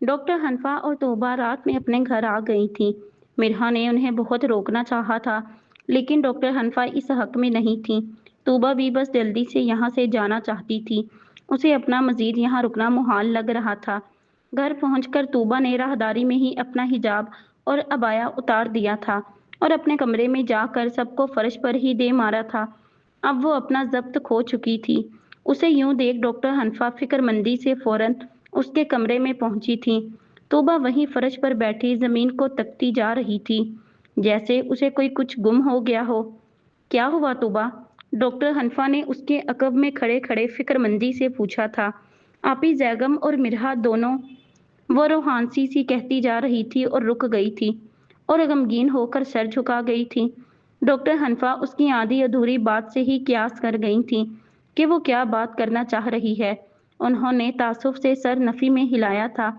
Doctor हनफा और तोबा रात में अपने घर आ गई थीं। मिरहा ने उन्हें बहुत रोकना चाहा था, लेकिन डॉक्टर हनफा इस हक में नहीं थीं। तोबा भी बस जल्दी से यहाँ से जाना चाहती थी। उसे अपना मजीद यहाँ रुकना मुहाल लग रहा था। घर पहुंचकर तोबा ने राहदारी में ही अपना हिजाब और अबाया उतार दिया था और अपने कमरे में जाकर सबको फर्श पर ही दे मारा था। अब वो अपना ज़ब्त खो चुकी थी। उसे यूं देख डॉक्टर हनफा फिक्रमंदी से फौरन उसके कमरे में पहुंची थी। तोबा वहीं फर्श पर बैठी ज़मीन को तकती जा रही थी, जैसे उसे कोई कुछ गुम हो गया हो। क्या हुआ तोबा? डॉक्टर हनफा ने उसके अकब में खड़े खड़े फिक्रमंदी से पूछा था। आपी जैगम और मिरहा दोनों, वो रूहानसी सी कहती जा रही थी और रुक गई थी और गमगीन होकर सर झुका गई थी। डॉक्टर हनफा उसकी आधी अधूरी बात से ही क्यास कर गई थी कि वो क्या बात करना चाह रही है। उन्होंने तासुफ से सर नफी में हिलाया था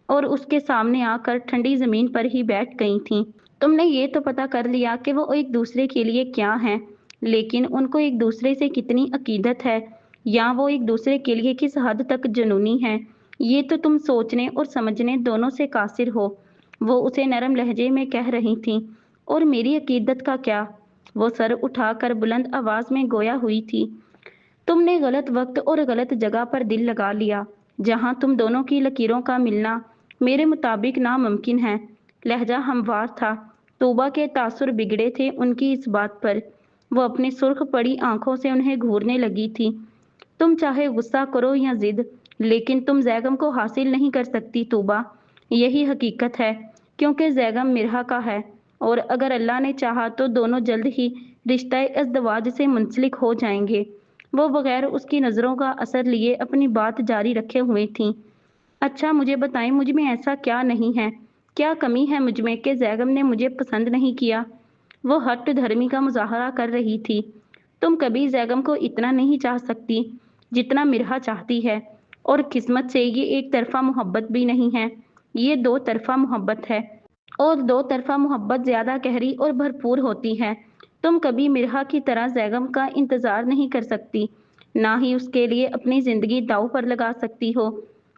और उसके सामने आकर ठंडी जमीन पर ही बैठ गई थीं। तुमने ये तो पता कर लिया कि वो एक दूसरे के लिए क्या हैं, लेकिन उनको एक दूसरे से कितनी अकीदत है, या वो एक दूसरे के लिए किस हद तक जुनूनी है, ये तो तुम सोचने और समझने दोनों से कासिर हो। वो उसे नरम लहजे में कह रही थी। और मेरी अकीदत का क्या? वो सर उठाकर बुलंद आवाज में गोया हुई थी। तुमने गलत वक्त और गलत जगह पर दिल लगा लिया, जहां तुम दोनों की लकीरों का मिलना मेरे मुताबिक नामुमकिन है। लहजा हमवार था। तोबा के तासुर बिगड़े थे उनकी इस बात पर। वो अपनी सुर्ख पड़ी आंखों से उन्हें घूरने लगी थी। तुम चाहे गुस्सा करो या जिद, लेकिन तुम जैगम को हासिल नहीं कर सकती तोबा। यही हकीकत है, क्योंकि जैगम मिरहा का है, और अगर अल्लाह ने चाहा तो दोनों जल्द ही रिश्ता अज़दवाज से मुंसलिक हो जाएंगे। वो बगैर उसकी नज़रों का असर लिए अपनी बात जारी रखे हुए थीं। अच्छा मुझे बताएं, मुझ में ऐसा क्या नहीं है, क्या कमी है मुझ में कि जैगम ने मुझे पसंद नहीं किया? वो हट धर्मी का मुजाहरा कर रही थी। तुम कभी जैगम को इतना नहीं चाह सकती जितना मिरहा चाहती है, और किस्मत से ये एक तरफा मोहब्बत भी नहीं है, ये दो तरफा मोहब्बत है, और दो तरफा मोहब्बत ज्यादा गहरी और भरपूर होती है। तुम कभी मिरहा की तरह जैगम का इंतजार नहीं कर सकती, ना ही उसके लिए अपनी जिंदगी दांव पर लगा सकती हो।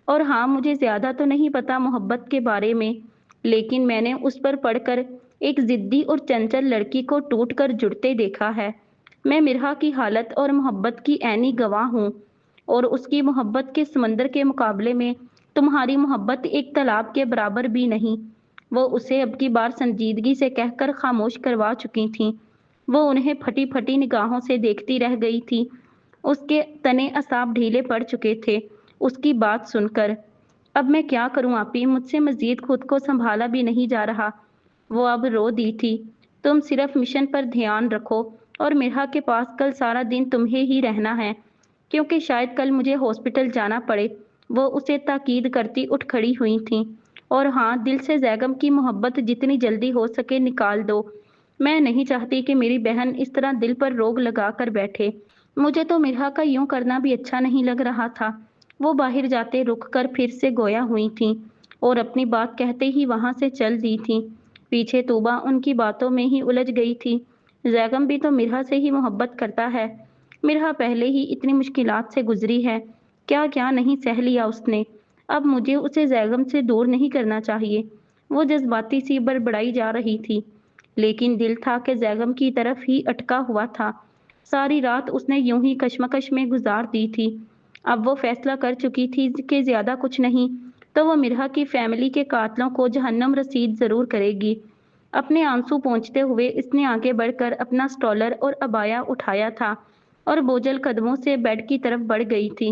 और हाँ, मुझे ज्यादा तो नहीं पता मोहब्बत के बारे में, लेकिन मैंने उस पर पढ़कर एक जिद्दी और चंचल लड़की को टूट कर जुड़ते देखा है। मैं मिरहा की हालत और मोहब्बत की ऐनी गवाह हूँ, और उसकी मोहब्बत के समंदर के मुकाबले में तुम्हारी मोहब्बत एक तालाब के बराबर भी नहीं। वो उसे अब की बार संजीदगी से कहकर खामोश करवा चुकी थीं। वो उन्हें फटी फटी निगाहों से देखती रह गई थी। उसके तने असाब ढीले पड़ चुके थे उसकी बात सुनकर। अब मैं क्या करूं आपी, मुझसे मजीद खुद को संभाला भी नहीं जा रहा। वो अब रो दी थी। तुम सिर्फ मिशन पर ध्यान रखो, और मिर्हा के पास कल सारा दिन तुम्हें ही रहना है, क्योंकि शायद कल मुझे हॉस्पिटल जाना पड़े। वो उसे ताकीद करती उठ खड़ी हुई थीं। और हाँ, दिल से जैगम की मोहब्बत जितनी जल्दी हो सके निकाल दो। मैं नहीं चाहती कि मेरी बहन इस तरह दिल पर रोग लगा कर बैठे। मुझे तो मिर्हा का यूं करना भी अच्छा नहीं लग रहा था। वो बाहर जाते रुक कर फिर से गोया हुई थीं, और अपनी बात कहते ही वहां से चल दी थीं। पीछे तूबा उनकी बातों में ही उलझ गई थी। जैगम भी तो मिर्हा से ही मोहब्बत करता है। मिर्हा पहले ही इतनी मुश्किलात से गुजरी है, क्या क्या नहीं सह लिया उसने। अब मुझे उसे जैगम से दूर नहीं करना चाहिए। वो जज्बाती सी बड़बड़ाई जा रही थी, लेकिन दिल था कि जैगम की तरफ ही अटका हुआ था। सारी रात उसने यूं ही कशमकश में गुजार दी थी। अब वो फैसला कर चुकी थी कि ज्यादा कुछ नहीं तो वो मिर्हा की फैमिली के कातलों को जहन्नम रसीद जरूर करेगी। अपने आंसू पोंछते हुए इसने आगे बढ़कर अपना स्टॉलर और अबाया उठाया था और बोझल कदमों से बेड की तरफ बढ़ गई थी।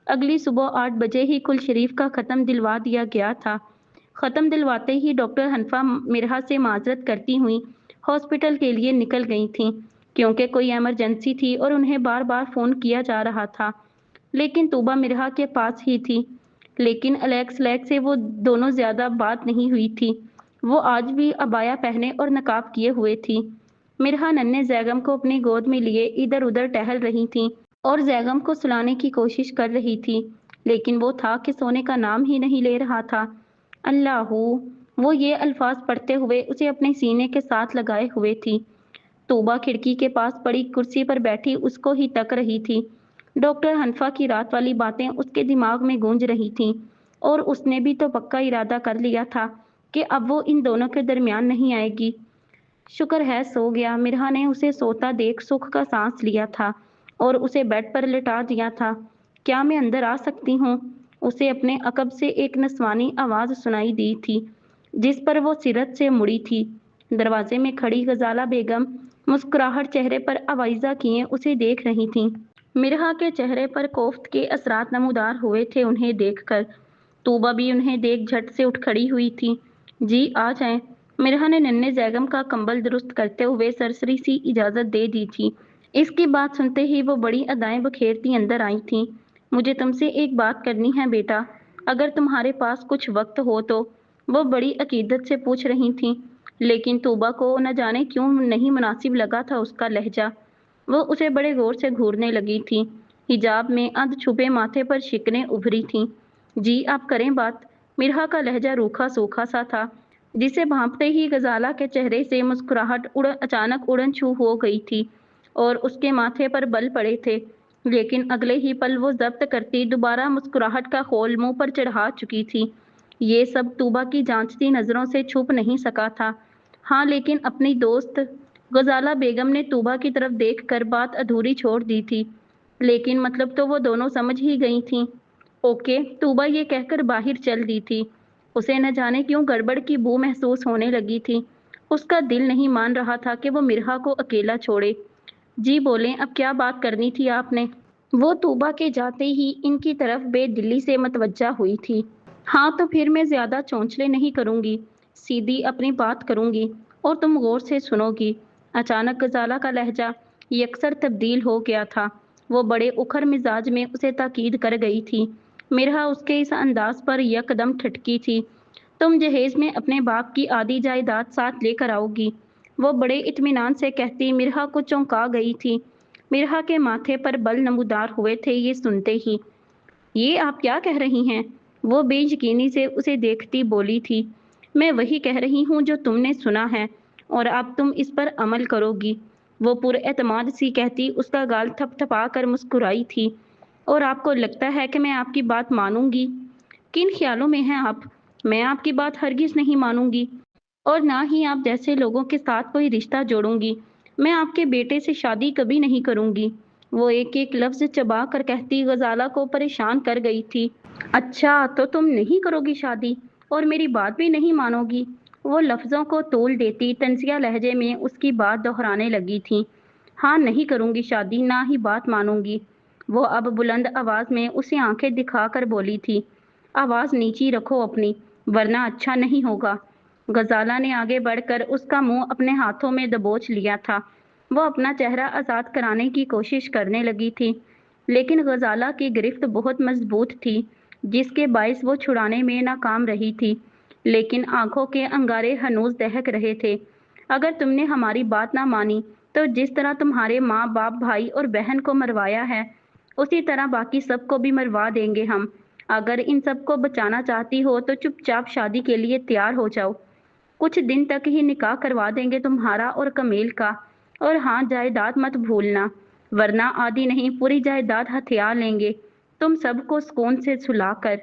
अगली सुबह 8 बजे ही कुल शरीफ का खत्म दिलवा दिया गया था। खत्म दिलवाते ही डॉक्टर हनफा मिर्हा से माजरत करती हुई हॉस्पिटल के लिए निकल गई थीं, क्योंकि कोई इमरजेंसी थी और उन्हें बार बार फोन किया जा रहा था। लेकिन तूबा मिर्हा के पास ही थी। लेकिन अलेक्स लैक से वो दोनों ज्यादा बात नहीं हुई थी। वो आज भी अबाया पहने और नकाब किए हुए थी। मिर्हा नन्हे जैगम को अपनी गोद में लिए इधर उधर टहल रही थी और जैगम को सुलाने की कोशिश कर रही थी, लेकिन वो था कि सोने का नाम ही नहीं ले रहा था। अल्लाहू, वो ये अल्फाज पढ़ते हुए उसे अपने सीने के साथ लगाए हुए थी। तोबा खिड़की के पास पड़ी कुर्सी पर बैठी उसको ही तक रही थी। डॉक्टर हनफा की रात वाली बातें उसके दिमाग में गूंज रही थीं। और उसने भी तो पक्का इरादा कर लिया था कि अब वो इन दोनों के दरमियान नहीं आएगी। शुक्र है सो गया। मिरहा ने उसे सोता देख सुख का सांस लिया था और उसे बेड पर लिटा दिया था। क्या मैं अंदर आ सकती हूँ? उसे अपने अकब से एक नस्वानी आवाज सुनाई दी थी, जिस पर वो सिरत से मुड़ी थी। दरवाजे में खड़ी गजाला बेगम मुस्कुराहट चेहरे पर आवाइजा किए उसे देख रही थीं। मिरहा के चेहरे पर कोफ्त के असरात नमूदार हुए थे उन्हें देखकर। तूबा भी उन्हें देख झट से उठ खड़ी हुई थी। जी आ जाएं। मिरहा ने नन्हे जैगम का कंबल दुरुस्त करते हुए सरसरी सी इजाजत दे दी थी। इसकी बात सुनते ही वो बड़ी अदाएं बखेरती अंदर आई थीं। मुझे तुमसे एक बात करनी है बेटा, अगर तुम्हारे पास कुछ वक्त हो तो। वो बड़ी अकीदत से पूछ रही थीं, लेकिन तूबा को न जाने क्यों नहीं मुनासिब लगा था उसका लहजा। वो उसे बड़े गौर से घूरने लगी थी। हिजाब में अध छुपे माथे पर शिकनें उभरी थीं। जी आप करें बात। मिरहा का लहजा रूखा सूखा सा था, जिसे भांपते ही गजाला के चेहरे से मुस्कुराहट अचानक उड़न छू हो गई थी और उसके माथे पर बल पड़े थे। लेकिन अगले ही पल वो जब्त करती दोबारा मुस्कुराहट का खोल मुंह पर चढ़ा चुकी थी। ये सब तूबा की जांचती नजरों से छुप नहीं सका था। हाँ, लेकिन अपनी दोस्त गजाला बेगम ने तूबा की तरफ देखकर बात अधूरी छोड़ दी थी। लेकिन मतलब तो वो दोनों समझ ही गई थीं। ओके, तूबा ये कहकर बाहर चल दी थी। उसे न जाने क्यों गड़बड़ की बू महसूस होने लगी थी। उसका दिल नहीं मान रहा था कि वो मिरहा को अकेला छोड़े। जी बोलें, अब क्या बात करनी थी आपने? वो तूबा के जाते ही इनकी तरफ बेदिली से मतवज्जा हुई थी। हाँ तो फिर मैं ज्यादा चौंचले नहीं करूंगी, सीधी अपनी बात करूंगी और तुम गौर से सुनोगी। अचानक गजाला का लहजा यकसर तब्दील हो गया था। वो बड़े उखर मिजाज में उसे ताकीद कर गई थी। मिरहा उसके इस अंदाज पर यकदम ठटकी थी। तुम जहेज में अपने बाप की आधी जायदाद साथ लेकर आओगी, वो बड़े इत्मीनान से कहती मिरहा को चौंका गई थी। मिरहा के माथे पर बल नमूदार हुए थे ये सुनते ही। ये आप क्या कह रही हैं? वो बेयकीनी से उसे देखती बोली थी। मैं वही कह रही हूँ जो तुमने सुना है और अब तुम इस पर अमल करोगी। वो पुरएतमाद सी कहती उसका गाल थपथपा कर मुस्कुराई थी। और आपको लगता है कि मैं आपकी बात मानूंगी? किन ख्यालों में हैं आप? मैं आपकी बात हरगिज नहीं मानूंगी और ना ही आप जैसे लोगों के साथ कोई रिश्ता जोड़ूंगी। मैं आपके बेटे से शादी कभी नहीं करूंगी। वो एक एक लफ्ज चबा कर कहती गजाला को परेशान कर गई थी। अच्छा तो तुम नहीं करोगी शादी और मेरी बात भी नहीं मानोगी? वो लफ्जों को तोल देती तंजिया लहजे में उसकी बात दोहराने लगी थी। हाँ नहीं करूंगी शादी, ना ही बात मानूंगी। वो अब बुलंद आवाज में उसे आंखें दिखाकर बोली थी। आवाज नीची रखो अपनी, वरना अच्छा नहीं होगा। गजाला ने आगे बढ़कर उसका मुंह अपने हाथों में दबोच लिया था। वो अपना चेहरा आजाद कराने की कोशिश करने लगी थी, लेकिन गजाला की गिरफ्त बहुत मजबूत थी, जिसके बायस वो छुड़ाने में नाकाम रही थी। लेकिन आंखों के अंगारे हनूज दहक रहे थे। अगर तुमने हमारी बात ना मानी तो जिस तरह तुम्हारे माँ बाप भाई और बहन को मरवाया है, उसी तरह बाकी सबको भी मरवा देंगे हम। अगर इन सबको बचाना चाहती हो तो चुपचाप शादी के लिए तैयार हो जाओ। कुछ दिन तक ही निकाह करवा देंगे तुम्हारा और कमेल का। और हाँ, जायदाद मत भूलना, वरना आधी नहीं पूरी जायदाद हथिया लेंगे तुम सबको सुकून से सुलाकर।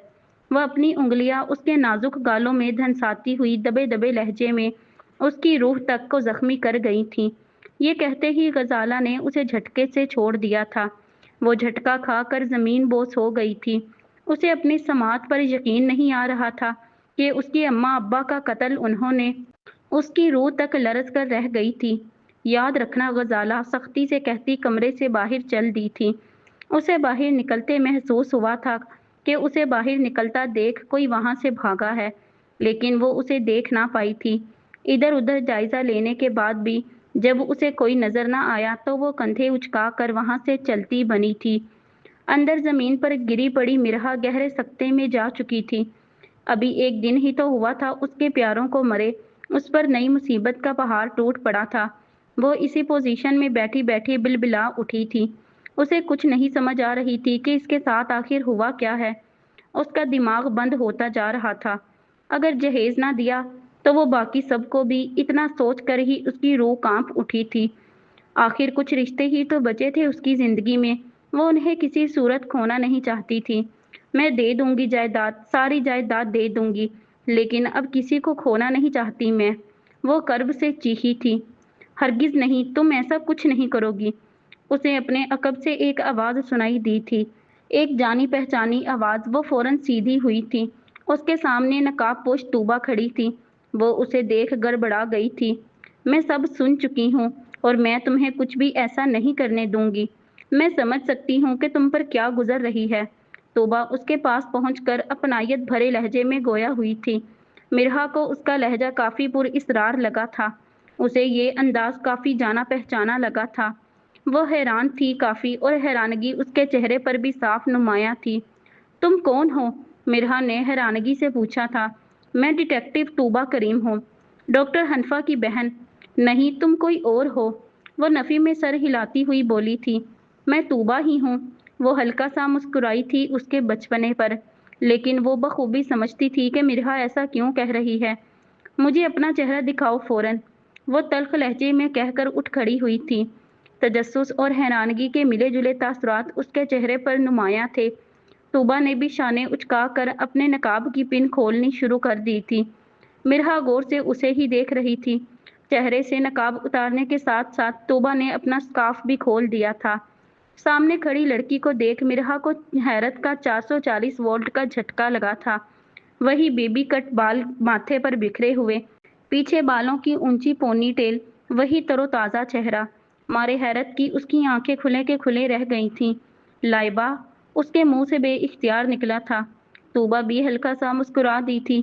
वह अपनी उंगलियां उसके नाजुक गालों में धंसाती हुई दबे दबे लहजे में उसकी रूह तक को जख्मी कर गई थी। ये कहते ही गजाला ने उसे झटके से छोड़ दिया था। वो झटका खाकर जमीन बोस हो गई थी। उसे अपनी समात पर यकीन नहीं आ रहा था कि उसकी अम्मा अब्बा का कत्ल उन्होंने। उसकी रूह तक लरज कर रह गई थी। याद रखना, गजाला सख्ती से कहती कमरे से बाहर चल दी थी। उसे बाहर निकलते महसूस हुआ था कि उसे बाहर निकलता देख कोई वहां से भागा है, लेकिन वो उसे देख ना पाई थी। इधर उधर जायजा लेने के बाद भी जब उसे कोई नजर ना आया तो वो कंधे उचका कर वहां से चलती बनी थी। अंदर जमीन पर गिरी पड़ी मिरहा गहरे सकते में जा चुकी थी। अभी एक दिन ही तो हुआ था उसके प्यारों को मरे, उस पर नई मुसीबत का पहाड़ टूट पड़ा था। वो इसी पोजीशन में बैठी बैठी बिलबिला उठी थी। उसे कुछ नहीं समझ आ रही थी कि इसके साथ आखिर हुआ क्या है। उसका दिमाग बंद होता जा रहा था। अगर जहेज ना दिया तो वो बाकी सबको भी, इतना सोच कर ही उसकी रूह कांप उठी थी। आखिर कुछ रिश्ते ही तो बचे थे उसकी जिंदगी में, वो उन्हें किसी सूरत खोना नहीं चाहती थी। میں دے دوں گی جائیداد، ساری جائیداد دے دوں گی، لیکن اب کسی کو کھونا نہیں چاہتی میں۔ وہ کرب سے چیخی تھی۔ ہرگز نہیں، تم ایسا کچھ نہیں کرو گی۔ اسے اپنے عقب سے ایک آواز سنائی دی تھی، ایک جانی پہچانی آواز۔ وہ فوراً سیدھی ہوئی تھی۔ اس کے سامنے نقاب پوش طوبا کھڑی تھی۔ وہ اسے دیکھ گڑبڑا گئی تھی۔ میں سب سن چکی ہوں اور میں تمہیں کچھ بھی ایسا نہیں کرنے دوں گی۔ میں سمجھ سکتی ہوں کہ تم پر کیا گزر رہی ہے۔ طوبا اس کے پاس پہنچ کر اپنائیت بھرے لہجے میں گویا ہوئی تھی۔ مرحا کو اس کا لہجہ کافی پر اسرار لگا تھا۔ اسے یہ انداز کافی جانا پہچانا لگا تھا۔ وہ حیران تھی کافی، اور حیرانگی اس کے چہرے پر بھی صاف نمایاں تھی۔ تم کون ہو؟ مرحا نے حیرانگی سے پوچھا تھا۔ میں ڈیٹیکٹیو طوبا کریم ہوں، ڈاکٹر حنفا کی بہن۔ نہیں، تم کوئی اور ہو، وہ نفی میں سر ہلاتی ہوئی بولی تھی۔ میں طوبا ہی ہوں۔ وہ ہلکا سا مسکرائی تھی اس کے بچپنے پر، لیکن وہ بخوبی سمجھتی تھی کہ مرحا ایسا کیوں کہہ رہی ہے۔ مجھے اپنا چہرہ دکھاؤ فوراً، وہ تلخ لہجے میں کہہ کر اٹھ کھڑی ہوئی تھی۔ تجسس اور حیرانگی کے ملے جلے تاثرات اس کے چہرے پر نمایاں تھے۔ طوبا نے بھی شانے اچکا کر اپنے نقاب کی پن کھولنی شروع کر دی تھی۔ مرحا غور سے اسے ہی دیکھ رہی تھی۔ چہرے سے نقاب اتارنے کے ساتھ ساتھ طوبا نے اپنا سکارف بھی کھول دیا تھا۔ سامنے کھڑی لڑکی کو دیکھ مرحا کو حیرت کا 440 وولٹ کا جھٹکا لگا تھا۔ وہی بیبی کٹ بال ماتھے پر بکھرے ہوئے، پیچھے بالوں کی اونچی پونی ٹیل، وہی تر و تازہ چہرہ۔ مارے حیرت کی اس کی آنکھیں کھلے کے کھلے رہ گئی تھیں۔ لائبہ، اس کے منہ سے بے اختیار نکلا تھا۔ طوبا بھی ہلکا سا مسکرا دی تھی۔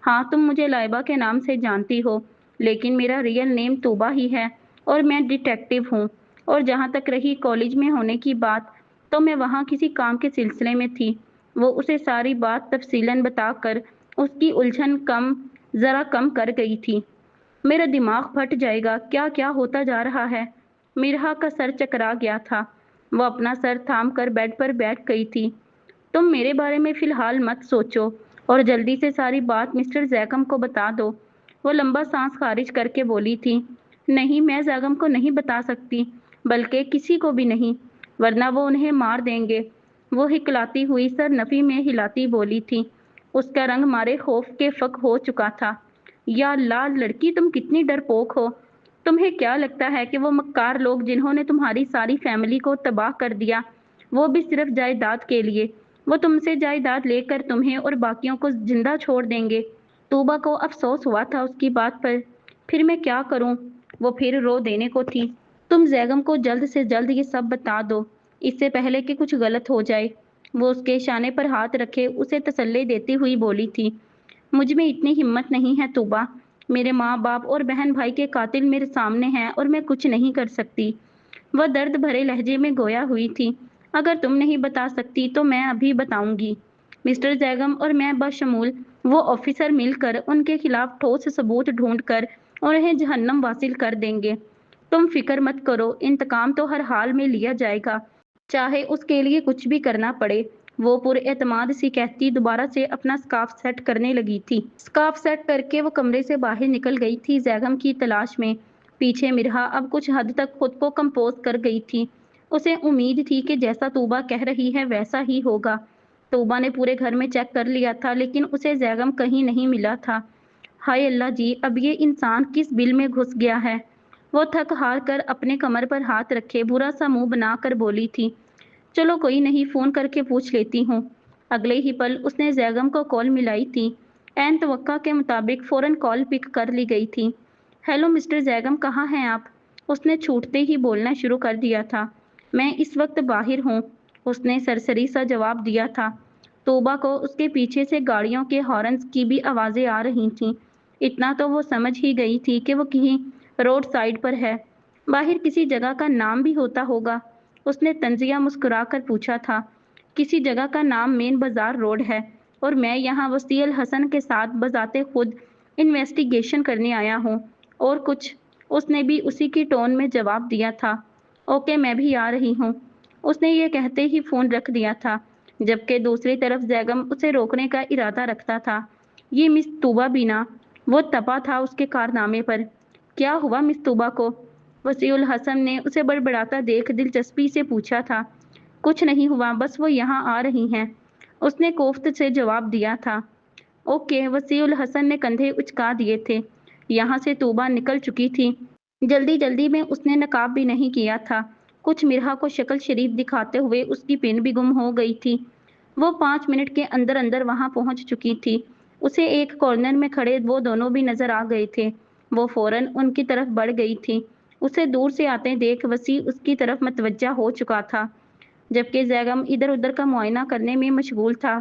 ہاں، تم مجھے لائبہ کے نام سے جانتی ہو، لیکن میرا ریئل نیم طوبا ہی ہے، اور میں ڈیٹیکٹیو ہوں۔ اور جہاں تک رہی کالج میں ہونے کی بات، تو میں وہاں کسی کام کے سلسلے میں تھی۔ وہ اسے ساری بات تفصیلاً بتا کر اس کی الجھن ذرا کم کر گئی تھی۔ میرا دماغ پھٹ جائے گا، کیا کیا ہوتا جا رہا ہے؟ مرحا کا سر چکرا گیا تھا۔ وہ اپنا سر تھام کر بیڈ پر بیٹھ گئی تھی۔ تم میرے بارے میں فی الحال مت سوچو، اور جلدی سے ساری بات مسٹر زیگم کو بتا دو۔ وہ لمبا سانس خارج کر کے بولی تھی۔ نہیں، میں زیگم کو نہیں بتا سکتی، بلکہ کسی کو بھی نہیں، ورنہ وہ انہیں مار دیں گے۔ وہ ہکلاتی ہوئی سر نفی میں ہلاتی بولی تھی۔ اس کا رنگ مارے خوف کے فک ہو چکا تھا۔ یا اللہ لڑکی، تم کتنی ڈرپوک ہو! تمہیں کیا لگتا ہے کہ وہ مکار لوگ جنہوں نے تمہاری ساری فیملی کو تباہ کر دیا، وہ بھی صرف جائیداد کے لیے، وہ تم سے جائیداد لے کر تمہیں اور باقیوں کو زندہ چھوڑ دیں گے؟ طوبا کو افسوس ہوا تھا اس کی بات پر۔ پھر میں کیا کروں؟ وہ پھر رو دینے کو تھی۔ تم زیگم کو جلد سے جلد یہ سب بتا دو، اس سے پہلے کہ کچھ غلط ہو جائے۔ وہ اس کے شانے پر ہاتھ رکھے اسے تسلی دیتی ہوئی بولی تھی۔ مجھ میں اتنی ہمت نہیں ہے طوبا۔ میرے ماں باپ اور بہن بھائی کے قاتل میرے سامنے ہیں اور میں کچھ نہیں کر سکتی۔ وہ درد بھرے لہجے میں گویا ہوئی تھی۔ اگر تم نہیں بتا سکتی تو میں ابھی بتاؤں گی۔ مسٹر زیگم اور میں بشمول وہ آفیسر مل کر ان کے خلاف ٹھوس ثبوت ڈھونڈ کر انہیں جہنم واصل کر دیں گے۔ تم فکر مت کرو، انتقام تو ہر حال میں لیا جائے گا، چاہے اس کے لیے کچھ بھی کرنا پڑے۔ وہ پر اعتماد سی کہتی دوبارہ سے اپنا سکارف سیٹ کرنے لگی تھی۔ سکارف سیٹ کر کے وہ کمرے سے باہر نکل گئی تھی زیگم کی تلاش میں۔ پیچھے مرحا اب کچھ حد تک خود کو کمپوز کر گئی تھی۔ اسے امید تھی کہ جیسا طوبا کہہ رہی ہے ویسا ہی ہوگا۔ طوبا نے پورے گھر میں چیک کر لیا تھا، لیکن اسے زیگم کہیں نہیں ملا تھا۔ ہائے اللہ جی، اب یہ انسان کس بل میں گھس گیا ہے؟ وہ تھک ہار کر اپنے کمر پر ہاتھ رکھے برا سا منہ بنا کر بولی تھی۔ چلو کوئی نہیں، فون کر کے پوچھ لیتی ہوں۔ اگلے ہی پل اس نے زیگم کو کال ملائی تھی۔ عین توقع کے مطابق فوراً کال پک کر لی گئی تھی۔ ہیلو مسٹر زیگم، کہاں ہیں آپ؟ اس نے چھوٹتے ہی بولنا شروع کر دیا تھا۔ میں اس وقت باہر ہوں، اس نے سرسری سا جواب دیا تھا۔ طوبا کو اس کے پیچھے سے گاڑیوں کے ہارنز کی بھی آوازیں آ رہی تھیں۔ اتنا تو وہ سمجھ ہی گئی تھی کہ وہ کہیں روڈ سائیڈ پر ہے۔ باہر کسی جگہ کا نام بھی ہوتا ہوگا؟ اس نے طنزیہ مسکرا کر پوچھا تھا۔ کسی جگہ کا نام مین بازار روڈ ہے، اور میں یہاں وسیع الحسن کے ساتھ بذات خود انویسٹیگیشن کرنے آیا ہوں۔ اور کچھ؟ اس نے بھی اسی کی ٹون میں جواب دیا تھا۔ اوکے، میں بھی آ رہی ہوں۔ اس نے یہ کہتے ہی فون رکھ دیا تھا، جبکہ دوسری طرف زیگم اسے روکنے کا ارادہ رکھتا تھا۔ یہ مس طوبا بینا، وہ تپا تھا اس کے کارنامے پر۔ کیا ہوا مس طوبا کو؟ وسیع الحسن نے اسے بڑبڑاتا دیکھ دلچسپی سے پوچھا تھا۔ کچھ نہیں ہوا، بس وہ یہاں آ رہی ہیں۔ उसने कोफ्त से जवाब दिया था। ओके, वसीउल हसन ने कंधे उचका दिए थे। यहाँ से तूबा निकल चुकी थी। जल्दी जल्दी में उसने नकाब भी नहीं किया था। कुछ मिरहा को शक्ल शरीफ दिखाते हुए उसकी पेन भी गुम हो गई थी। वो 5 मिनट के अंदर अंदर वहां पहुंच चुकी थी। उसे एक कॉर्नर में खड़े वो दोनों भी नजर आ गए थे। वो फौरन उनकी तरफ बढ़ गई थी। उसे दूर से आते देख वसी उसकी तरफ मतवज्जा हो चुका था, जबकि जैगम इधर उधर का मुआयना करने में मशगूल था।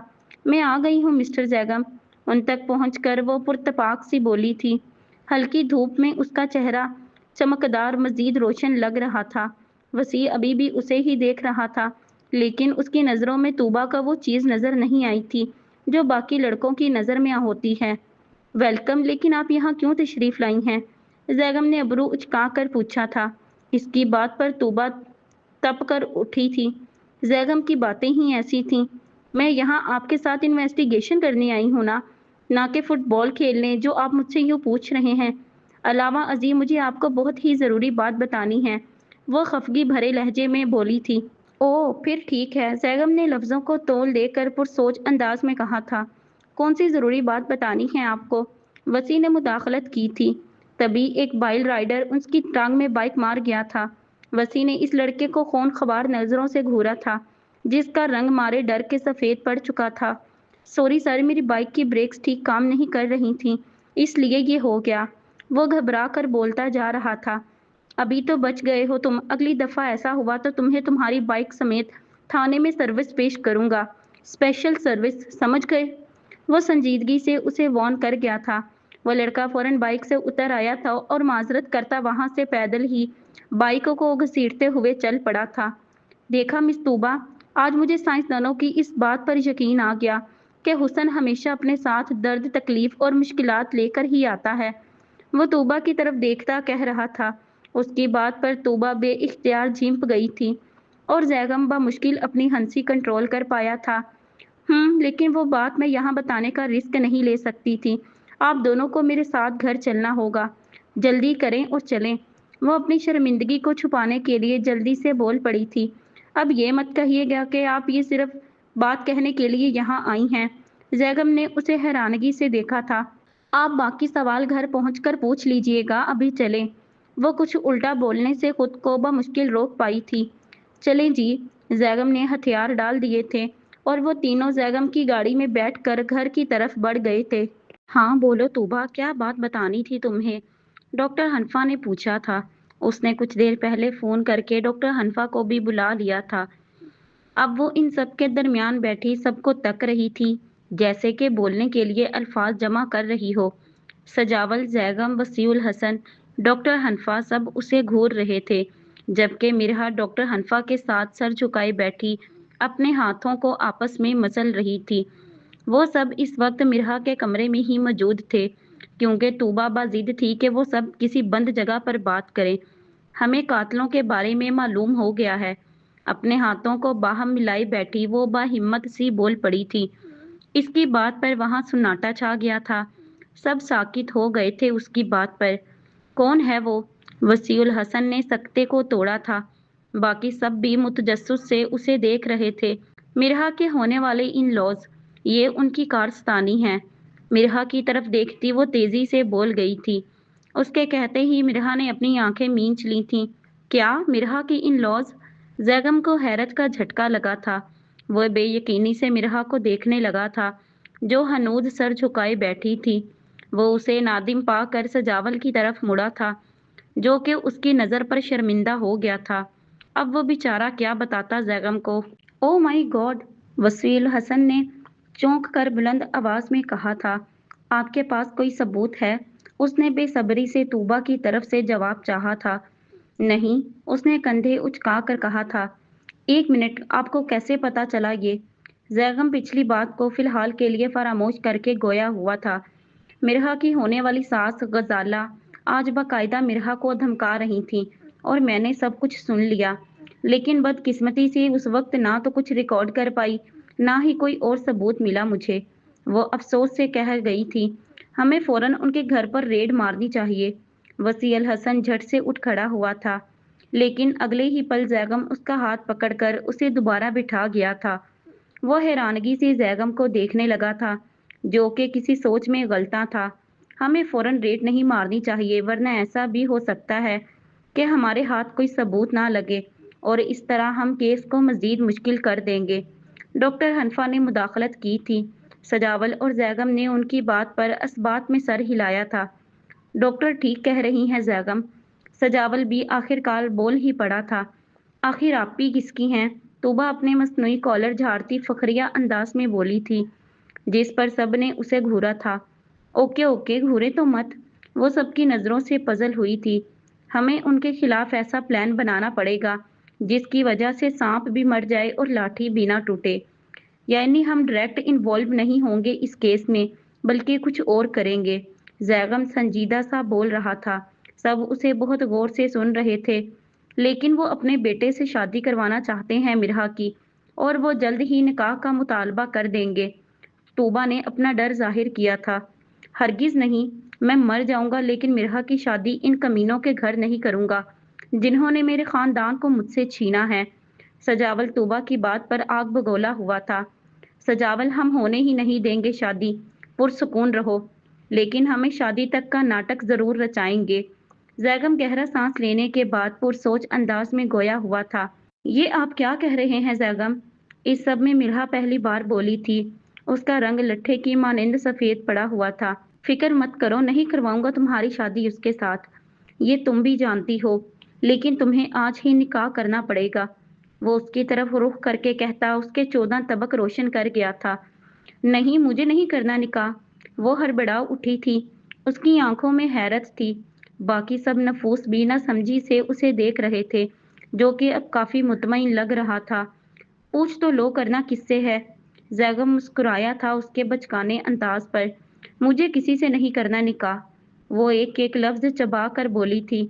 मैं आ गई हूँ मिस्टर जैगम, उन तक पहुंचकर वो पुरतपाक सी बोली थी। हल्की धूप में उसका चेहरा चमकदार मजीद रोशन लग रहा था। वसी अभी भी उसे ही देख रहा था, लेकिन उसकी नज़रों में तूबा का वो चीज़ नज़र नहीं आई थी जो बाकी लड़कों की नज़र में होती है। वेलकम, लेकिन आप यहाँ क्यों तशरीफ़ लाई हैं? जैगम ने अबरू उचका कर पूछा था। इसकी बात पर तूबा तप कर उठी थी। जैगम की बातें ही ऐसी थीं। मैं यहाँ आपके साथ इन्वेस्टिगेशन करने आई हूँ ना कि फुटबॉल खेलने, जो आप मुझसे यूँ पूछ रहे हैं। अलावा अजीम, मुझे आपको बहुत ही ज़रूरी बात बतानी है, वो खफगी भरे लहजे में बोली थी। ओह, फिर ठीक है, जैगम ने लफ्ज़ों को तोल देकर पुरसोच अंदाज में कहा था। कौन सी ज़रूरी बात बतानी है आपको? वसी ने मुदाखलत की थी। तभी एक बाइल राइडर उसकी टांग में बाइक मार गया था। वसी ने इस लड़के को खून खबार नज़रों से घूरा था, जिसका रंग मारे डर के सफ़ेद पड़ चुका था। सॉरी सर, मेरी बाइक की ब्रेक्स ठीक काम नहीं कर रही थीं, इसलिए ये हो गया। वो घबरा कर बोलता जा रहा था। अभी तो बच गए हो तुम, अगली दफ़ा ऐसा हुआ तो तुम्हें तुम्हारी बाइक समेत थाने में सर्विस पेश करूंगा। स्पेशल सर्विस, समझ गए? वो संजीदगी से उसे वार्न कर गया था। वो लड़का फौरन बाइक से उतर आया था और माजरत करता वहां से पैदल ही बाइकों को घसीटते हुए चल पड़ा था। देखा मिस तूबा, आज मुझे साइंसदानों की इस बात पर यकीन आ गया कि हुसन हमेशा अपने साथ दर्द, तकलीफ और मुश्किलात लेकर ही आता है। वो तूबा की तरफ देखता कह रहा था। उसकी बात पर तूबा बेइख्तियार झिंप गई थी और जैगम मुश्किल अपनी हंसी कंट्रोल कर पाया था। लेकिन वो बात मैं यहाँ बताने का रिस्क नहीं ले सकती थी। आप दोनों को मेरे साथ घर चलना होगा। जल्दी करें और चलें। वो अपनी शर्मिंदगी को छुपाने के लिए जल्दी से बोल पड़ी थी। अब ये मत कहिएगा कि आप ये सिर्फ बात कहने के लिए यहाँ आई हैं। जैगम ने उसे हैरानगी से देखा था। आप बाकी सवाल घर पहुंचकर पूछ लीजिएगा, अभी चलें। वो कुछ उल्टा बोलने से खुद को मुश्किल रोक पाई थी। चलें जी। जैगम ने हथियार डाल दिए थे और वो तीनों जैगम की गाड़ी में बैठकर घर की तरफ बढ़ गए थे। हाँ बोलो तूबा, क्या बात बतानी थी तुम्हें? डॉक्टर हनफा ने पूछा था। उसने कुछ देर पहले फोन करके डॉक्टर हनफा को भी बुला लिया था। अब वो इन सब के दरमियान बैठी सबको तक रही थी, जैसे कि बोलने के लिए अल्फाज जमा कर रही हो। सजावल, जैगम, वसीउल हसन, डॉक्टर हनफा सब उसे घूर रहे थे, जबकि मिरहा डॉक्टर हनफा के साथ सर झुकाए बैठी अपने हाथों को आपस में मसल रही थी। वो सब इस वक्त मिरहा के कमरे में ही मौजूद थे, क्योंकि तूबा बाजिद थी कि वो सब किसी बंद जगह पर बात करें। हमें कातलों के बारे में मालूम हो गया है। अपने हाथों को बाहम मिलाए बैठी वो बाहिम्मत सी बोल पड़ी थी। इसकी बात पर वहां सन्नाटा छा गया था। सब साकित हो गए थे उसकी बात पर। कौन है वो? वसीउल हसन ने सकते को तोड़ा था। बाकी सब भी मुतजस्सुस से उसे देख रहे थे। मिरहा के होने वाले इन लॉज, ये उनकी कारस्तानी है। मिरहा की तरफ देखती वो तेजी से बोल गई थी। उसके कहते ही मिरहा ने अपनी आंखें मींच ली थीं। क्या मिरहा की इन लॉज? जैगम को हैरत का झटका लगा था। वह बेयकीनी से मिरहा को देखने लगा था, जो हनूज सर झुकाए बैठी थी। वो उसे नादिम पाकर सजावल की तरफ मुड़ा था, जो कि उसकी नज़र पर शर्मिंदा हो गया था। अब वो बेचारा क्या बताता जैगम को। ओ माय गॉड, वसील हसन ने चौंक कर बुलंद आवाज में कहा था। आपके पास कोई सबूत है? उसने बेसब्री से तूबा की तरफ से जवाब चाहा था। नहीं, उसने कंधे उचका कर कहा था। एक मिनट, आपको कैसे पता चला ये? जैगम पिछली बात को फिलहाल के लिए फरामोश करके गोया हुआ था। मिरहा की होने वाली सास गजाला आज बाकायदा मिरहा को धमका रही थी और मैंने सब कुछ सुन लिया। लेकिन बदकिस्मती से उस वक्त ना तो कुछ रिकॉर्ड कर पाई, ना ही कोई और सबूत मिला मुझे। वो अफसोस से कह गई थी, हमें फौरन उनके घर पर रेड मारनी चाहिए। वसील हसन झट से उठ खड़ा हुआ था, लेकिन अगले ही पल जैगम उसका हाथ पकड़कर उसे दोबारा बिठा गया था। वो हैरानगी से जैगम को देखने लगा था, जो कि किसी सोच में गलता था। हमें फौरन रेड नहीं मारनी चाहिए, वरना ऐसा भी हो सकता है कि हमारे हाथ कोई सबूत ना लगे और इस तरह हम केस को मजीद मुश्किल कर देंगे। डॉक्टर हनफा ने मुदाखलत की थी। सजावल और जैगम ने उनकी बात पर असबात में सर हिलाया था। डॉक्टर ठीक कह रही हैं जैगम। सजावल भी आखिरकार बोल ही पड़ा था। आखिर आप भी किसकी हैं? तोबा अपने मसनूई कॉलर झाड़ती फखरिया अंदाज में बोली थी, जिस पर सब ने उसे घूरा था। ओके ओके, घूरे तो मत। वो सबकी नज़रों से पजल हुई थी। हमें उनके खिलाफ ऐसा प्लान बनाना पड़ेगा जिसकी वजह से सांप भी मर जाए और लाठी भी ना टूटे। यानी हम डायरेक्ट इन्वॉल्व नहीं होंगे इस केस में, बल्कि कुछ और करेंगे। जैगम संजीदा सा बोल रहा था। सब उसे बहुत गौर से सुन रहे थे। लेकिन वो अपने बेटे से शादी करवाना चाहते हैं मिरहा की, और वो जल्द ही निकाह का मुतालबा कर देंगे। तूबा ने अपना डर जाहिर किया था। हरगिज नहीं, मैं मर जाऊंगा लेकिन मिरहा की शादी इन कमीनों के घर नहीं करूंगा जिन्होंने मेरे खानदान को मुझसे छीना है। सजावल तूबा की बात पर आग बगोला हुआ था। सजावल, हम होने ही नहीं देंगे शादी, पुरसुकून रहो। लेकिन हमें शादी तक का नाटक जरूर रचाएंगे। जैगम गहरा सांस लेने के बाद पुरसोच अंदाज में गोया हुआ था। ये आप क्या कह रहे हैं जैगम? इस सब में मिल्हा पहली बार बोली थी। उसका रंग लट्ठे की मानिंद सफेद पड़ा हुआ था। फिक्र मत करो, नहीं करवाऊंगा तुम्हारी शादी उसके साथ। ये तुम भी जानती हो, लेकिन तुम्हें आज ही निकाह करना पड़ेगा। वो उसकी तरफ रुख करके कहता उसके 14 तबक रोशन कर गया था। नहीं, मुझे नहीं करना निकाह। वो हड़बड़ा उठी थी। उसकी आंखों में हैरत थी। बाकी सब नफूस भी न समझी से उसे देख रहे थे, जो कि अब काफी मुतमईन लग रहा था। पूछ तो लो, करना किससे है? जैगम मुस्कुराया था उसके बचकाने अंदाज पर। मुझे किसी से नहीं करना निकाह। वो एक एक लफ्ज चबा कर बोली थी।